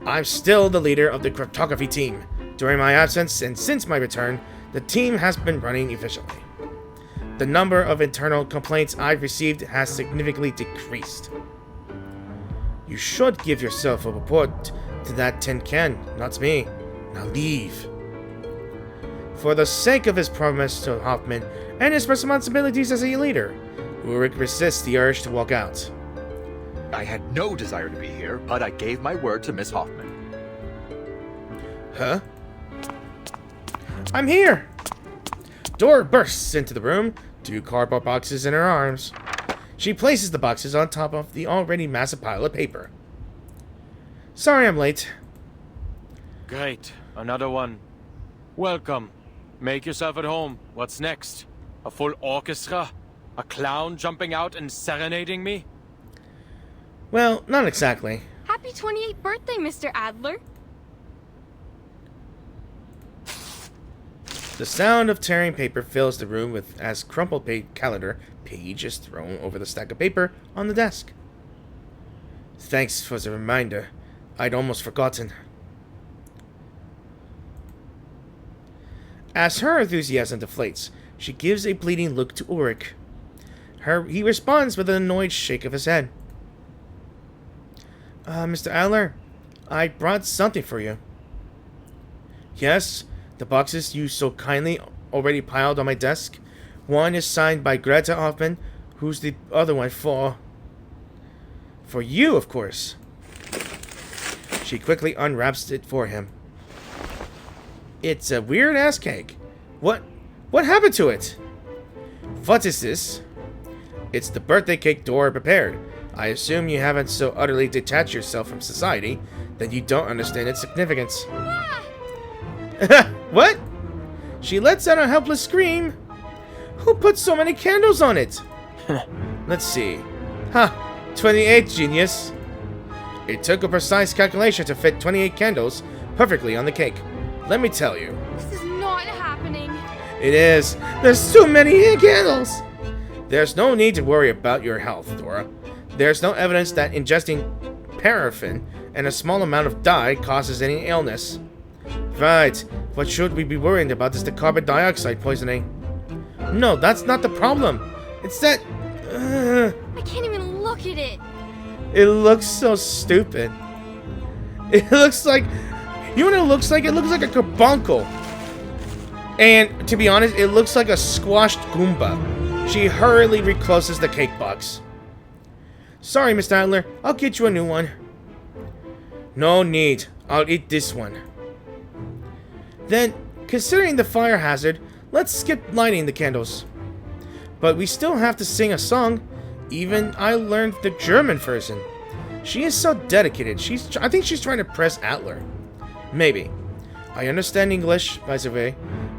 I'm still the leader of the Cryptography Team. During my absence and since my return, the team has been running efficiently. The number of internal complaints I've received has significantly decreased. You should give yourself a report to that tin can, not to me. Now leave. For the sake of his promise to Hoffman and his responsibilities as a leader, Ulrich resists the urge to walk out. I had no desire to be here, but I gave my word to Miss Hoffman. Huh? I'm here! Dora bursts into the room, 2 cardboard boxes in her arms. She places the boxes on top of the already massive pile of paper. Sorry I'm late. Great, another one. Welcome. Make yourself at home. What's next? A full orchestra? A clown jumping out and serenading me? Well, not exactly. Happy 28th birthday, Mr. Adler. The sound of tearing paper fills the room as crumpled calendar page is thrown over the stack of paper on the desk. Thanks for the reminder. I'd almost forgotten. As her enthusiasm deflates, she gives a pleading look to Ulrich. He responds with an annoyed shake of his head. Mr. Adler, I brought something for you. Yes, the boxes you so kindly already piled on my desk. One is signed by Greta Hoffman. Who's the other one for? For you, of course. She quickly unwraps it for him. It's a weird-ass cake. What happened to it? What is this? It's the birthday cake Dora prepared. I assume you haven't so utterly detached yourself from society that you don't understand its significance. What? She lets out a helpless scream. Who put so many candles on it? Let's see. 28, genius. It took a precise calculation to fit 28 candles perfectly on the cake. Let me tell you. This is not happening. It is. There's too many candles. There's no need to worry about your health, Dora. There's no evidence that ingesting paraffin and a small amount of dye causes any illness. Right. What should we be worried about is the carbon dioxide poisoning. No, that's not the problem. It's that... I can't even look at it. It looks so stupid. It looks like... You know what it looks like? It looks like a carbuncle. And, to be honest, it looks like a squashed Goomba. She hurriedly recloses the cake box. Sorry, Mr. Adler. I'll get you a new one. No need. I'll eat this one. Then, considering the fire hazard, let's skip lighting the candles. But we still have to sing a song. Even I learned the German version. She is so dedicated. I think she's trying to press Adler. Maybe. I understand English, by the way.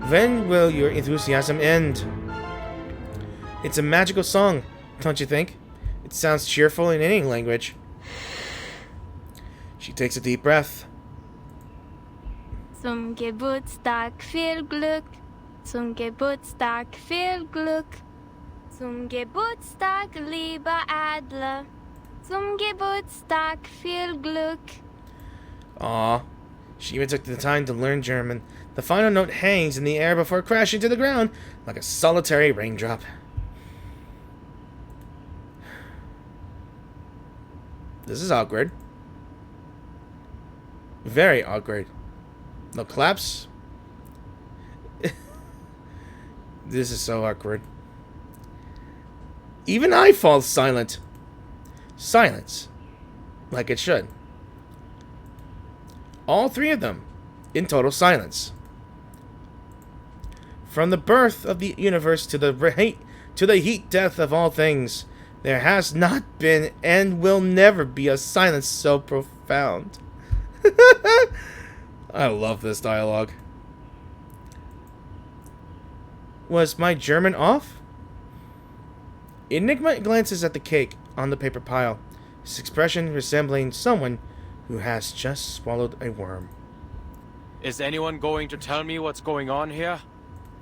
When will your enthusiasm end? It's a magical song, don't you think? It sounds cheerful in any language. She takes a deep breath. Zum Geburtstag viel Glück. Zum Geburtstag viel Glück. Zum Geburtstag, lieber Adler. Zum Geburtstag viel Glück. Aw. She even took the time to learn German. The final note hangs in the air before crashing to the ground like a solitary raindrop. This is awkward. Very awkward. No claps? This is so awkward. Even I fall silent. Silence. Like it should. All three of them. In total silence. From the birth of the universe to the heat death of all things, there has not been and will never be a silence so profound. I love this dialogue. Was my German off? Enigma glances at the cake on the paper pile, his expression resembling someone who has just swallowed a worm. Is anyone going to tell me what's going on here?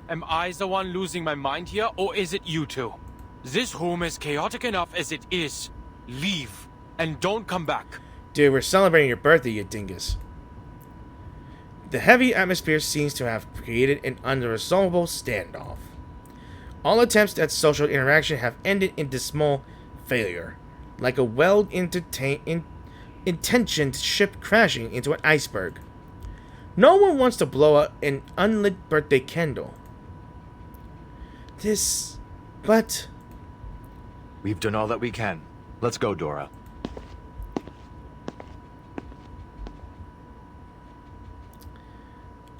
Am I the one losing my mind here, or is it you two? This room is chaotic enough as it is. Leave, and don't come back. Dude, we're celebrating your birthday, you dingus. The heavy atmosphere seems to have created an unresolvable standoff. All attempts at social interaction have ended in dismal failure, like a well-intentioned ship crashing into an iceberg. No one wants to blow out an unlit birthday candle. But... We've done all that we can. Let's go, Dora.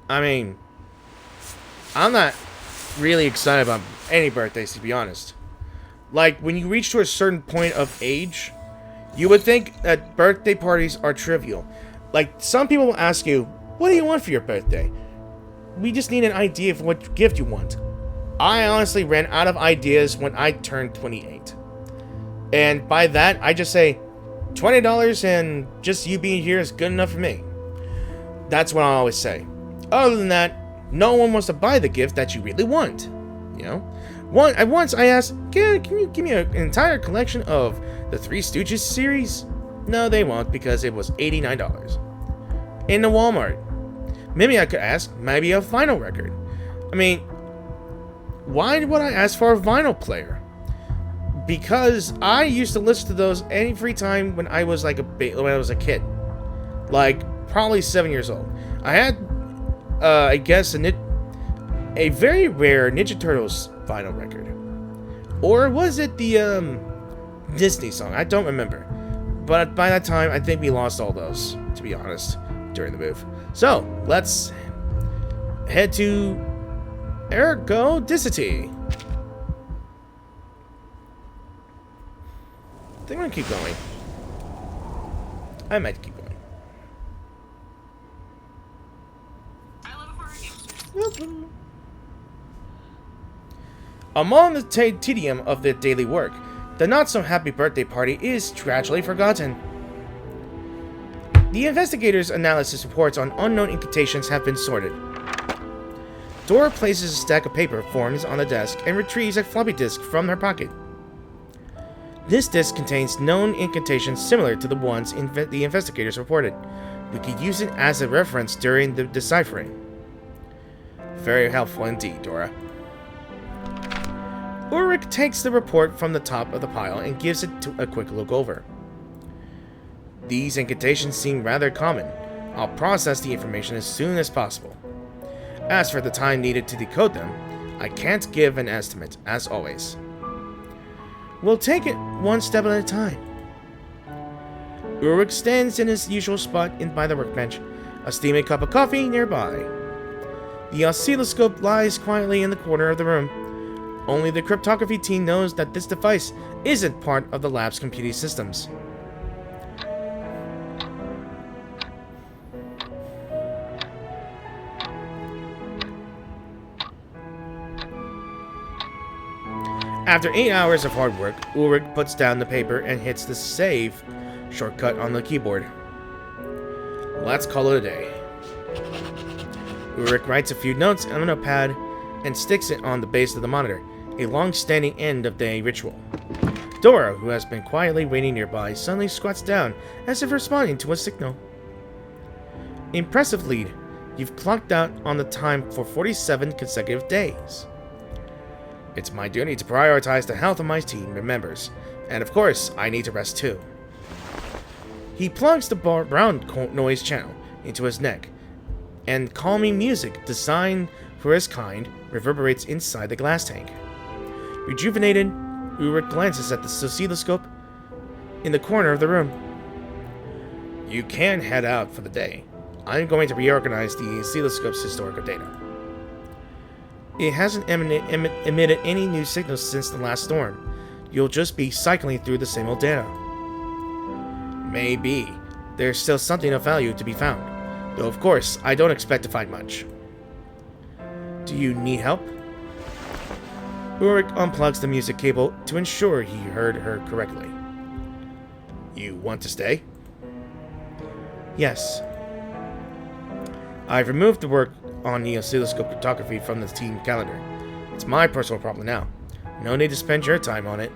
I mean, I'm not really excited about any birthdays, to be honest. Like, when you reach to a certain point of age, you would think that birthday parties are trivial. Like, some people will ask you, what do you want for your birthday? We just need an idea of what gift you want. I honestly ran out of ideas when I turned 28. And by that, I just say, $20 and just you being here is good enough for me. That's what I always say. Other than that, no one wants to buy the gift that you really want. You know? Once I asked, can you give me an entire collection of the Three Stooges series? No, they won't, because it was $89. In the Walmart. Maybe I could ask, maybe a vinyl record. I mean, why would I ask for a vinyl player? Because I used to listen to those any free time when I was like when I was a kid. Like, probably 7 years old. I had, I guess, a very rare Ninja Turtles vinyl record. Or was it the, Disney song? I don't remember. But by that time, I think we lost all those, to be honest, during the move. So, let's head to Ergodicity. I think I'm gonna keep going. I might keep going. Among the tedium of the daily work, the not-so-happy birthday party is gradually forgotten. The investigators' analysis reports on unknown incantations have been sorted. Dora places a stack of paper forms on the desk and retrieves a floppy disk from her pocket. This disk contains known incantations similar to the ones the investigators reported. We could use it as a reference during the deciphering. Very helpful indeed, Dora. Ulrich takes the report from the top of the pile and gives it a quick look over. These incantations seem rather common. I'll process the information as soon as possible. As for the time needed to decode them, I can't give an estimate, as always. We'll take it one step at a time. Ulrich stands in his usual spot by the workbench, a steaming cup of coffee nearby. The oscilloscope lies quietly in the corner of the room. Only the cryptography team knows that this device isn't part of the lab's computing systems. After 8 hours of hard work, Ulrich puts down the paper and hits the save shortcut on the keyboard. Let's call it a day. Ulrich writes a few notes on a notepad and sticks it on the base of the monitor, a long-standing end of the ritual. Dora, who has been quietly waiting nearby, suddenly squats down as if responding to a signal. Impressive lead. You've clocked out on the time for 47 consecutive days. It's my duty to prioritize the health of my team members, and of course, I need to rest too. He plugs the brown noise channel, into his neck, and calming music designed for his kind reverberates inside the glass tank. Rejuvenated, Ulrich glances at the oscilloscope in the corner of the room. You can head out for the day. I'm going to reorganize the oscilloscope's historical data. It hasn't emitted any new signals since the last storm. You'll just be cycling through the same old data. Maybe. There's still something of value to be found. Though, of course, I don't expect to find much. Do you need help? Ulrich unplugs the music cable to ensure he heard her correctly. You want to stay? Yes. I've removed the work on the oscilloscope cryptography from the team calendar. It's my personal problem now. No need to spend your time on it.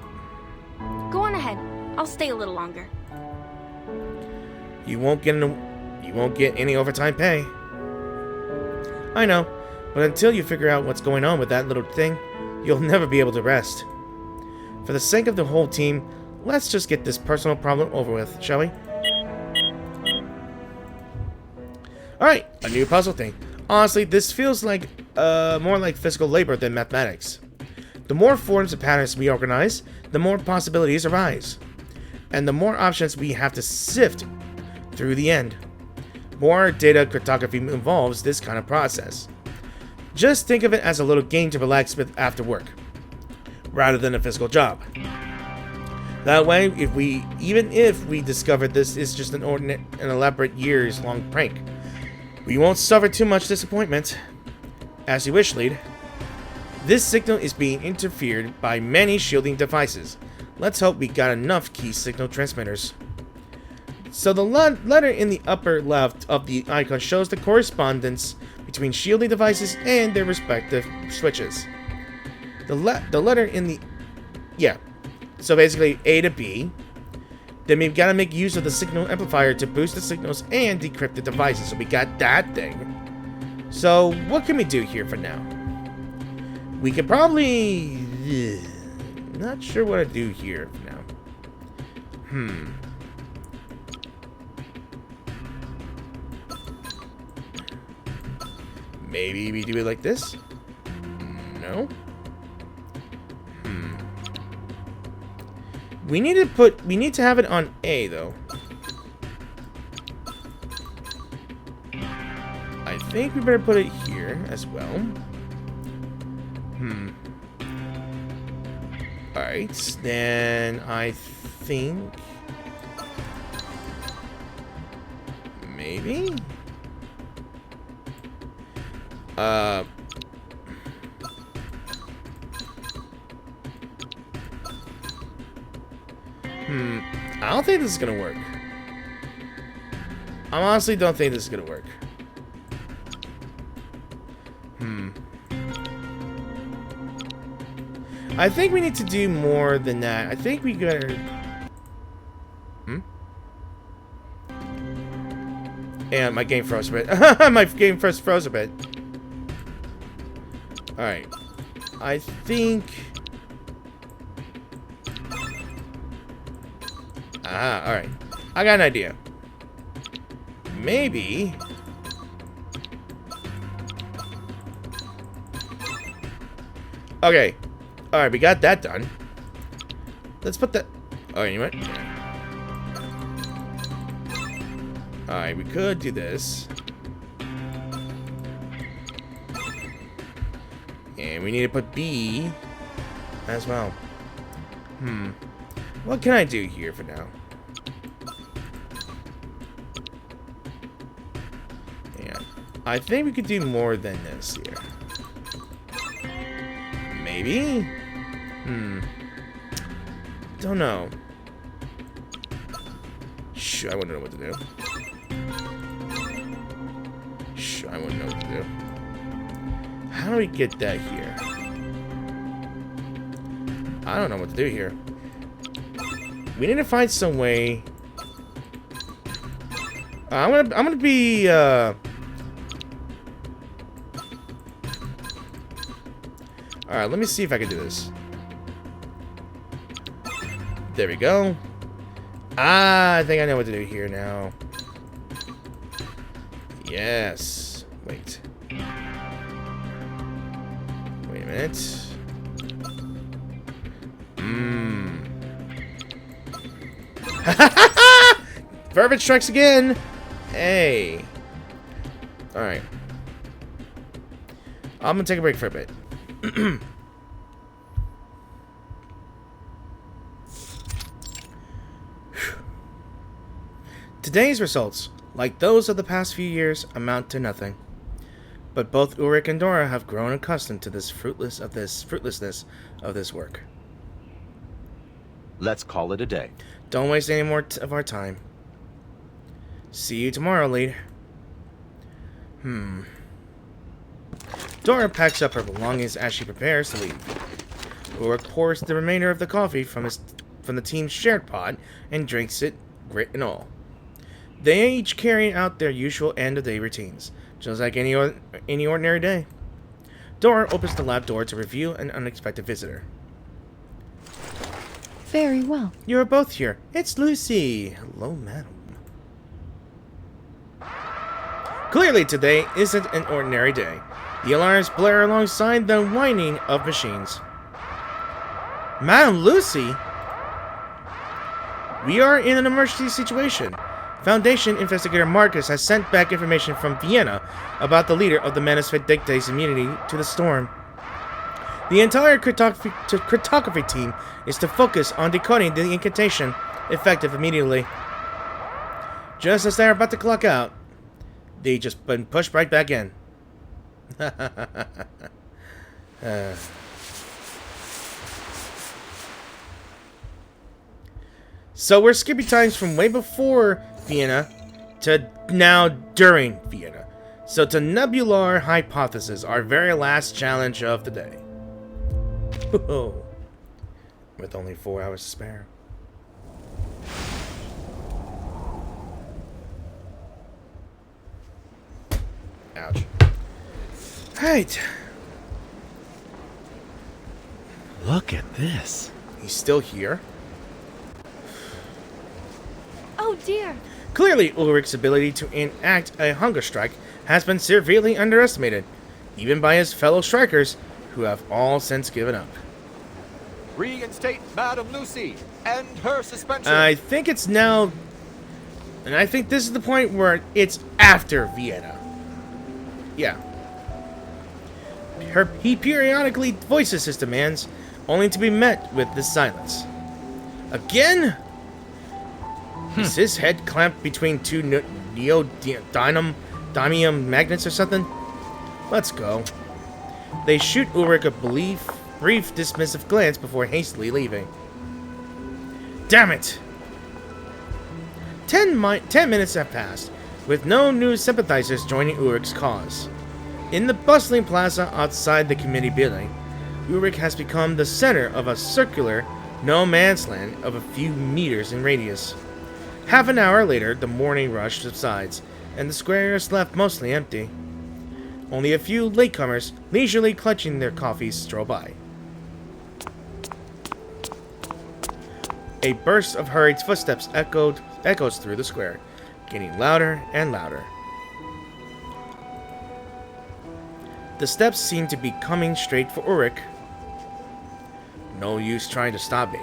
Go on ahead. I'll stay a little longer. You won't get any overtime pay. I know, but until you figure out what's going on with that little thing, you'll never be able to rest. For the sake of the whole team, let's just get this personal problem over with, shall we? Alright, a new puzzle thing. Honestly, this feels like more like physical labor than mathematics. The more forms and patterns we organize, the more possibilities arise. And the more options we have to sift through the end. More data cryptography involves this kind of process. Just think of it as a little game to relax with after work, rather than a physical job. That way, even if we discover this is just an elaborate years-long prank, we won't suffer too much disappointment. As you wish, Lead. This signal is being interfered by many shielding devices. Let's hope we got enough key signal transmitters. So the letter in the upper left of the icon shows the correspondence between shielding devices and their respective switches. The letter in the... Yeah. So basically A to B. Then we've got to make use of the signal amplifier to boost the signals and decrypt the devices. So we got that thing. So what can we do here for now? We could probably... Not sure what to do here for now. Maybe we do it like this? No? We need to have it on A, though. I think we better put it here as well. Alright, then I think... Maybe? I don't think this is gonna work. I honestly don't think this is gonna work. I think we need to do more than that. I think we gotta... And my game froze a bit. My game first froze a bit. Alright. I think... alright. I got an idea. Maybe... Okay. Alright, we got that done. Let's put that... Alright, you know what? Alright, we could do this. And we need to put B as well. What can I do here for now? Yeah. I think we could do more than this here. Maybe? Don't know. Shh, I wouldn't know what to do. Shh, I wouldn't know what to do. How do we get that here? I don't know what to do here. We need to find some way. I'm gonna be Alright, let me see if I can do this. There we go. I think I know what to do here now. Yes. Wait. Wait a minute. Fervent strikes again! Hey. Alright. I'm gonna take a break for a bit. Today's results, like those of the past few years, amount to nothing. But both Ulrich and Dora have grown accustomed to this fruitlessness of this work. Let's call it a day. Don't waste any more of our time. See you tomorrow, lead. Dora packs up her belongings as she prepares to leave. Ulrich pours the remainder of the coffee from the team's shared pot and drinks it, grit and all. They each carry out their usual end-of-day routines, just like any ordinary day. Dora opens the lab door to review an unexpected visitor. Very well. You are both here. It's Lucy. Hello, madam. Clearly, today isn't an ordinary day. The alarms blare alongside the whining of machines. Madam Lucy? We are in an emergency situation. Foundation investigator Marcus has sent back information from Vienna about the leader of the Menace Dictates immunity to the storm. The entire cryptography team is to focus on decoding the incantation, effective immediately. Just as they're about to clock out, they just been pushed right back in. So we're skipping times from way before Vienna to now during Vienna. So to nebular hypothesis, our very last challenge of the day. With only 4 hours to spare. Ouch. Right. Look at this. He's still here. Oh dear. Clearly, Ulrich's ability to enact a hunger strike has been severely underestimated, even by his fellow strikers, who have all since given up. Reinstate Madam Lucy and her suspension. I think it's now... And I think this is the point where it's after Vienna. Yeah. He periodically voices his demands, only to be met with this silence. Again? Is his head clamped between two neodymium magnets or something? Let's go. They shoot Ulrich a brief dismissive glance before hastily leaving. Damn it! 10 minutes have passed, with no new sympathizers joining Ulrich's cause. In the bustling plaza outside the committee building, Ulrich has become the center of a circular no-man's land of a few meters in radius. Half an hour later, the morning rush subsides, and the square is left mostly empty. Only a few latecomers, leisurely clutching their coffees, stroll by. A burst of hurried footsteps echoes through the square, getting louder and louder. The steps seem to be coming straight for Ulrich. No use trying to stop me.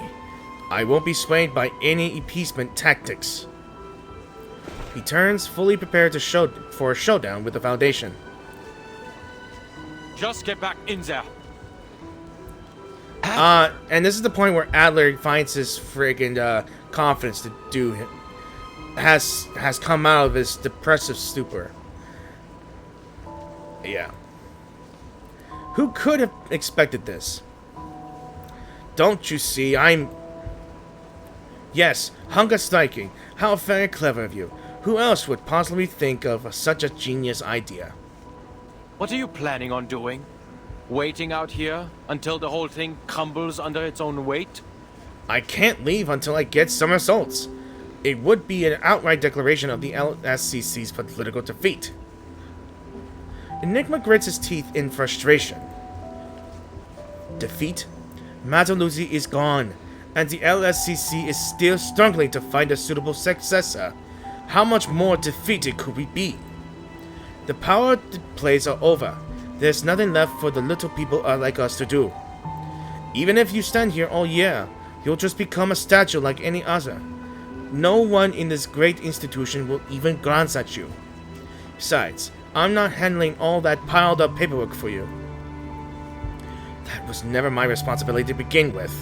I won't be swayed by any appeasement tactics. He turns, fully prepared for a showdown with the Foundation. Just get back in there. And this is the point where Adler finds his friggin' confidence to do it. Has come out of his depressive stupor. Yeah. Who could have expected this? Don't you see, Yes, hunger striking. How very clever of you. Who else would possibly think of such a genius idea? What are you planning on doing? Waiting out here until the whole thing crumbles under its own weight? I can't leave until I get some results. It would be an outright declaration of the LSCC's political defeat. Enigma grits his teeth in frustration. Defeat? Madame Lucy is gone, and the LSCC is still struggling to find a suitable successor. How much more defeated could we be? The power plays are over. There's nothing left for the little people like us to do. Even if you stand here all year, you'll just become a statue like any other. No one in this great institution will even glance at you. Besides, I'm not handling all that piled up paperwork for you. That was never my responsibility to begin with.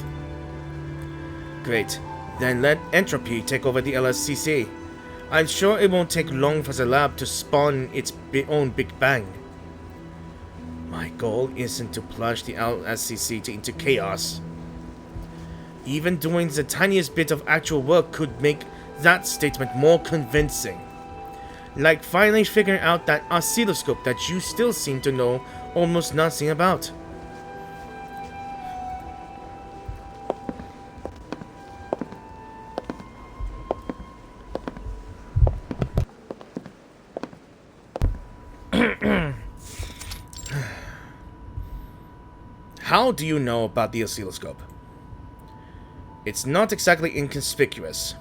Great. Then let entropy take over the LSCC. I'm sure it won't take long for the lab to spawn its own Big Bang. My goal isn't to plunge the LSCC into chaos. Even doing the tiniest bit of actual work could make that statement more convincing. Like finally figuring out that oscilloscope that you still seem to know almost nothing about. How do you know about the oscilloscope? It's not exactly inconspicuous.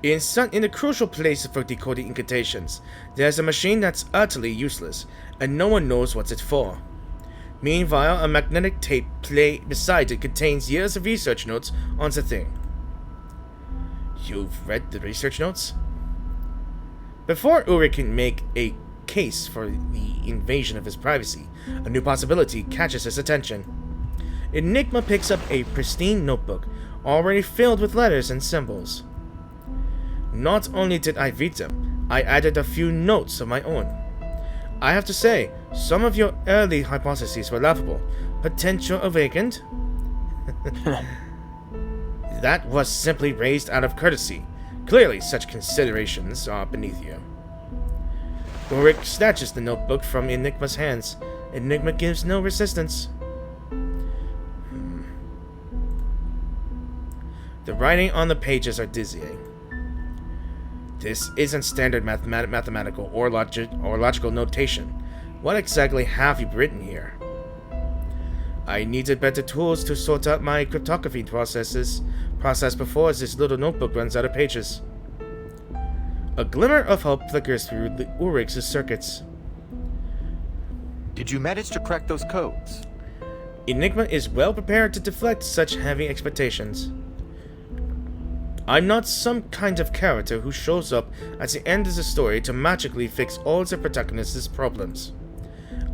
In a crucial place for decoding incantations, there's a machine that's utterly useless, and no one knows what's it for. Meanwhile, a magnetic tape play beside it contains years of research notes on the thing. You've read the research notes? Before Ulrich can make a case for the invasion of his privacy, a new possibility catches his attention. Enigma picks up a pristine notebook, already filled with letters and symbols. Not only did I read them, I added a few notes of my own. I have to say, some of your early hypotheses were laughable. Potential awakened? That was simply raised out of courtesy. Clearly, such considerations are beneath you. Ulrich snatches the notebook from Enigma's hands. Enigma gives no resistance. The writing on the pages are dizzying. This isn't standard mathematical or logical notation. What exactly have you written here? I needed better tools to sort out my cryptography process before this little notebook runs out of pages. A glimmer of hope flickers through Ulrich's circuits. Did you manage to crack those codes? Enigma is well prepared to deflect such heavy expectations. I'm not some kind of character who shows up at the end of the story to magically fix all the protagonist's problems.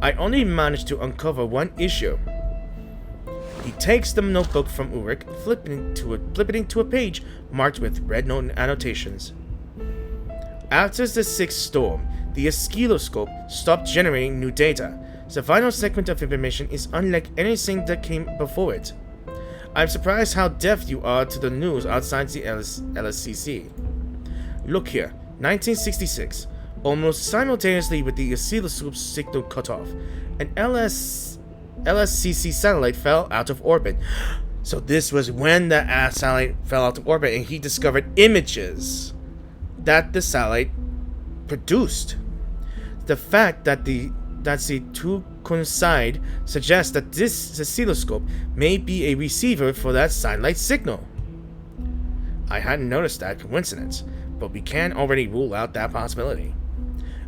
I only managed to uncover one issue. He takes the notebook from Ulrich, flipping it to a page marked with red note annotations. After the sixth storm, the oscilloscope stopped generating new data. The final segment of information is unlike anything that came before it. I'm surprised how deaf you are to the news outside the LSCC. Look here, 1966. Almost simultaneously with the oscilloscope signal cut off, an LSCC satellite fell out of orbit. So this was when the satellite fell out of orbit and he discovered images that the satellite produced. The fact that the two coincide suggests that this oscilloscope may be a receiver for that satellite signal. I hadn't noticed that coincidence, but we can already rule out that possibility.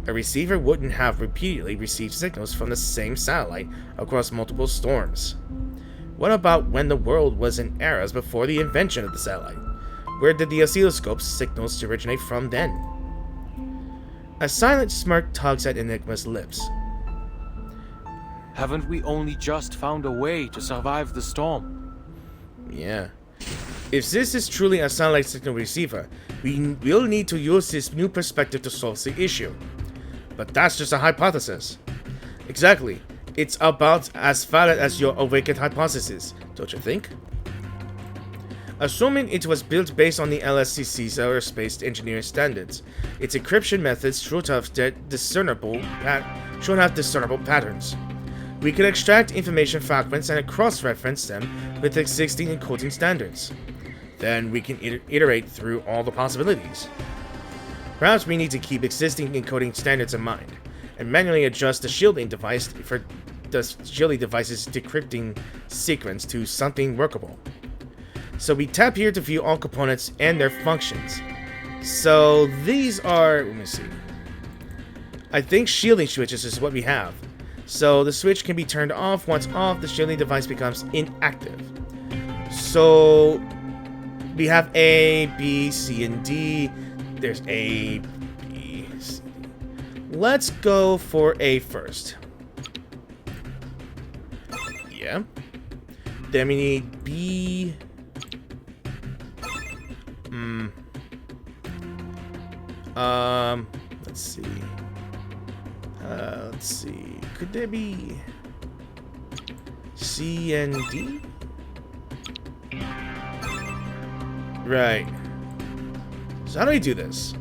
A receiver wouldn't have repeatedly received signals from the same satellite across multiple storms. What about when the world was in eras before the invention of the satellite? Where did the oscilloscope's signals originate from then? A silent smirk tugs at Enigma's lips. Haven't we only just found a way to survive the storm? Yeah. If this is truly a satellite signal receiver, we will need to use this new perspective to solve the issue. But that's just a hypothesis. Exactly. It's about as valid as your awakened hypothesis, don't you think? Assuming it was built based on the LSCC's aerospace engineering standards, its encryption methods should have discernible patterns. We could extract information fragments and cross-reference them with existing encoding standards. Then we can iterate through all the possibilities. Perhaps we need to keep existing encoding standards in mind, and manually adjust the shielding device for the shielding device's decrypting sequence to something workable. So we tap here to view all components and their functions. So these are, let me see. I think shielding switches is what we have. So the switch can be turned off. Once off, the shielding device becomes inactive. So we have A, B, C, and D. There's A, B, C. Let's go for A first. Yeah. Then we need B. Let's see. Let's see. Could there be C and D? Right. So how do we do this?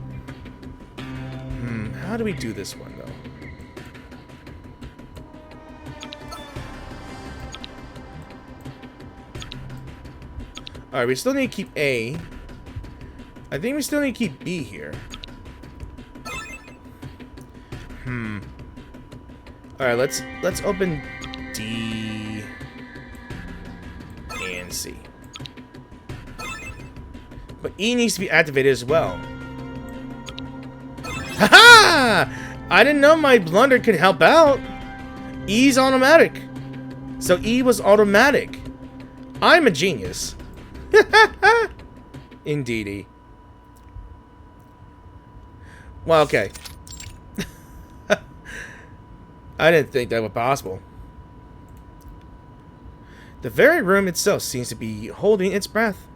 How do we do this one, though? Alright, we still need to keep A. I think we still need to keep B here. Alright, let's open D and C. But E needs to be activated as well. Haha! I didn't know my blunder could help out. E's automatic. So E was automatic. I'm a genius. Indeedy. Well, okay. I didn't think that was possible. The very room itself seems to be holding its breath.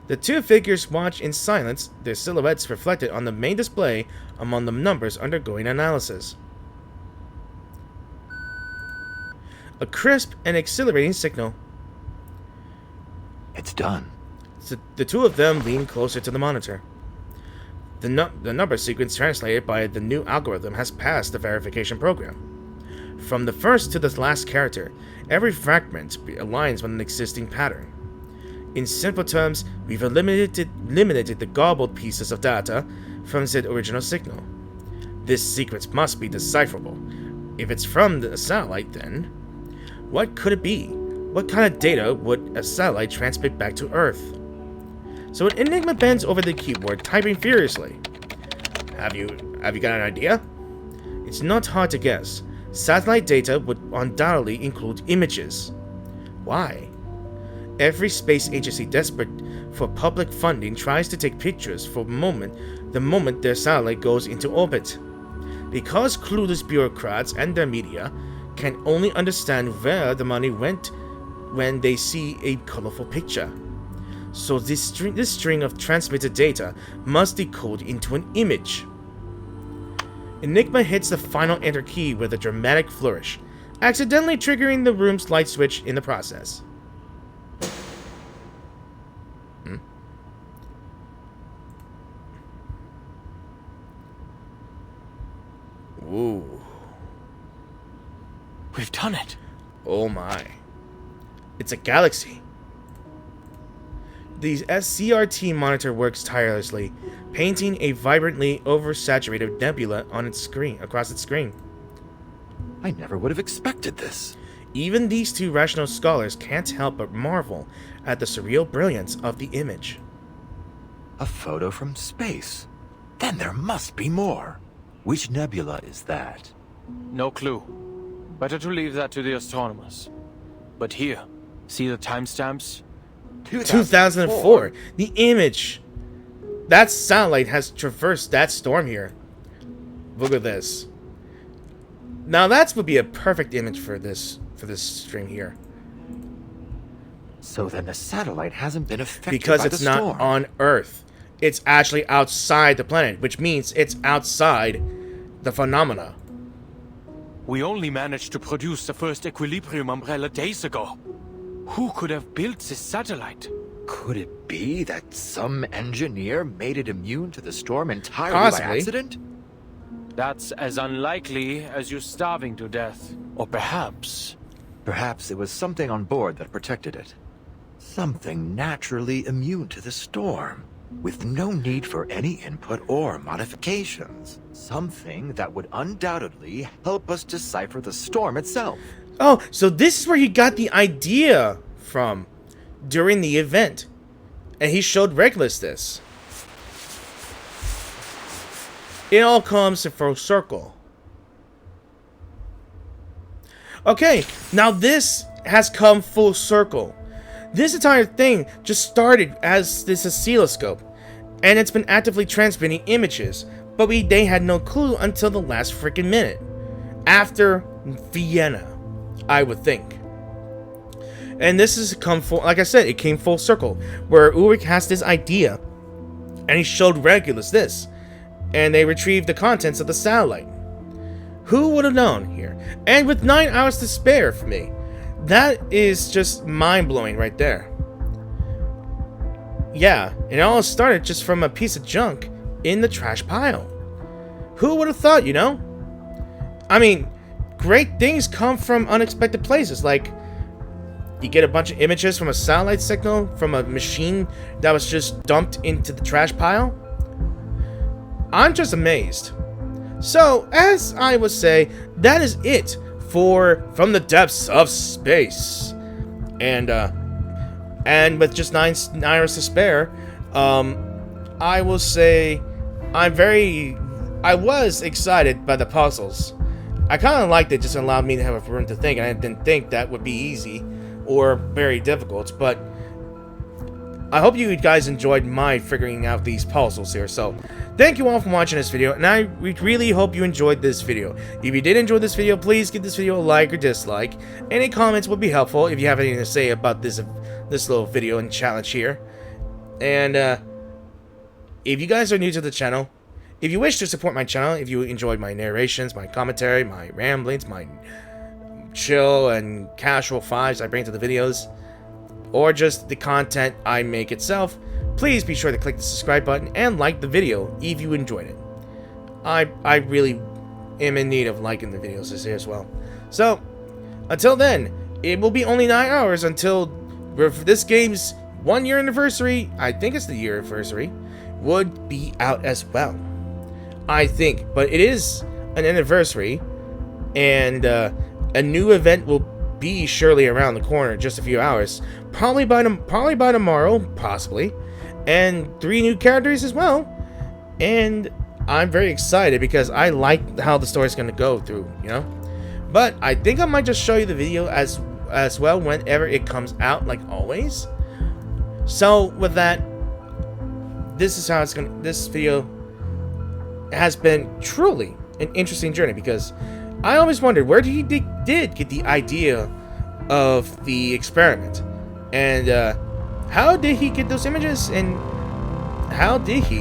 The two figures watch in silence, their silhouettes reflected on the main display among the numbers undergoing analysis. A crisp and exhilarating signal. It's done. So the two of them lean closer to the monitor. The number sequence translated by the new algorithm has passed the verification program. From the first to the last character, every fragment aligns with an existing pattern. In simple terms, we've eliminated the garbled pieces of data from the original signal. This sequence must be decipherable. If it's from the satellite, then what could it be? What kind of data would a satellite transmit back to Earth? So an Enigma bends over the keyboard, typing furiously. Have you got an idea? It's not hard to guess. Satellite data would undoubtedly include images. Why? Every space agency desperate for public funding tries to take pictures for the moment their satellite goes into orbit. Because clueless bureaucrats and their media can only understand where the money went when they see a colorful picture. So this string of transmitted data must decode into an image. Enigma hits the final enter key with a dramatic flourish, accidentally triggering the room's light switch in the process. Ooh. We've done it. Oh my. It's a galaxy. The SCRT monitor works tirelessly, painting a vibrantly oversaturated nebula on its screen, across its screen. I never would have expected this. Even these two rational scholars can't help but marvel at the surreal brilliance of the image. A photo from space. Then there must be more. Which nebula is that? No clue. Better to leave that to the astronomers. But here, see the timestamps? 2004. The image. That satellite has traversed that storm here. Look at this. Now that would be a perfect image for this stream here. So then the satellite hasn't been affected because by it's the not storm. on Earth. It's actually outside the planet, which means it's outside the phenomena. We only managed to produce the first equilibrium umbrella days ago. Who could have built this satellite? Could it be that some engineer made it immune to the storm entirely Possibly. by accident? That's as unlikely as you starving to death. Or perhaps... Perhaps it was something on board that protected it. Something naturally immune to the storm, with no need for any input or modifications. Something that would undoubtedly help us decipher the storm itself. Oh, so this is where he got the idea from during the event. And he showed Regulus this. It all comes to full circle. Okay, now this has come full circle. This entire thing just started as this oscilloscope, and it's been actively transmitting images, but they had no clue until the last freaking minute. After Vienna, I would think. And this has come full, like I said, it came full circle, where Ulrich has this idea, and he showed Regulus this, and they retrieved the contents of the satellite. Who would have known here? And with 9 hours to spare for me. That is just mind-blowing right there. Yeah, it all started just from a piece of junk in the trash pile. Who would have thought, you know? I mean, great things come from unexpected places, like you get a bunch of images from a satellite signal from a machine that was just dumped into the trash pile. I'm just amazed. So, as I would say, that is it for From the Depths of Space. And with just 9 hours to spare, I will say I was excited by the puzzles. I kind of liked it, just allowed me to have a room to think, and I didn't think that would be easy or very difficult, but I hope you guys enjoyed my figuring out these puzzles here. So, thank you all for watching this video, and I really hope you enjoyed this video. If you did enjoy this video, please give this video a like or dislike. Any comments would be helpful if you have anything to say about this little video and challenge here. And if you guys are new to the channel, if you wish to support my channel, if you enjoyed my narrations, my commentary, my ramblings, my chill and casual vibes I bring to the videos, or just the content I make itself, please be sure to click the subscribe button and like the video if you enjoyed it. I really am in need of liking the videos this year as well. So, until then, it will be only 9 hours until this game's 1 year anniversary, I think it's the year anniversary, would be out as well. I think, but it is an anniversary, and a new event will be surely around the corner, just a few hours, probably by tomorrow, possibly, and 3 new characters as well. And I'm very excited because I like how the story's gonna go through, you know. But I think I might just show you the video as well whenever it comes out, like always. So with that, this is how it's gonna. This video has been truly an interesting journey, because I always wondered where he did get the idea of the experiment, and how did he get those images, and how did he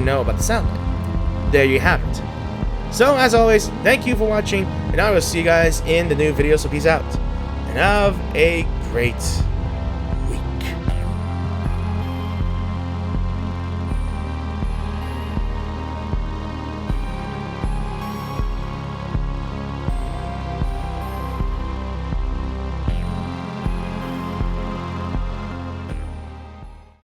know about the satellite. There you have it. So as always, thank you for watching, and I will see you guys in the new video. So peace out, and have a great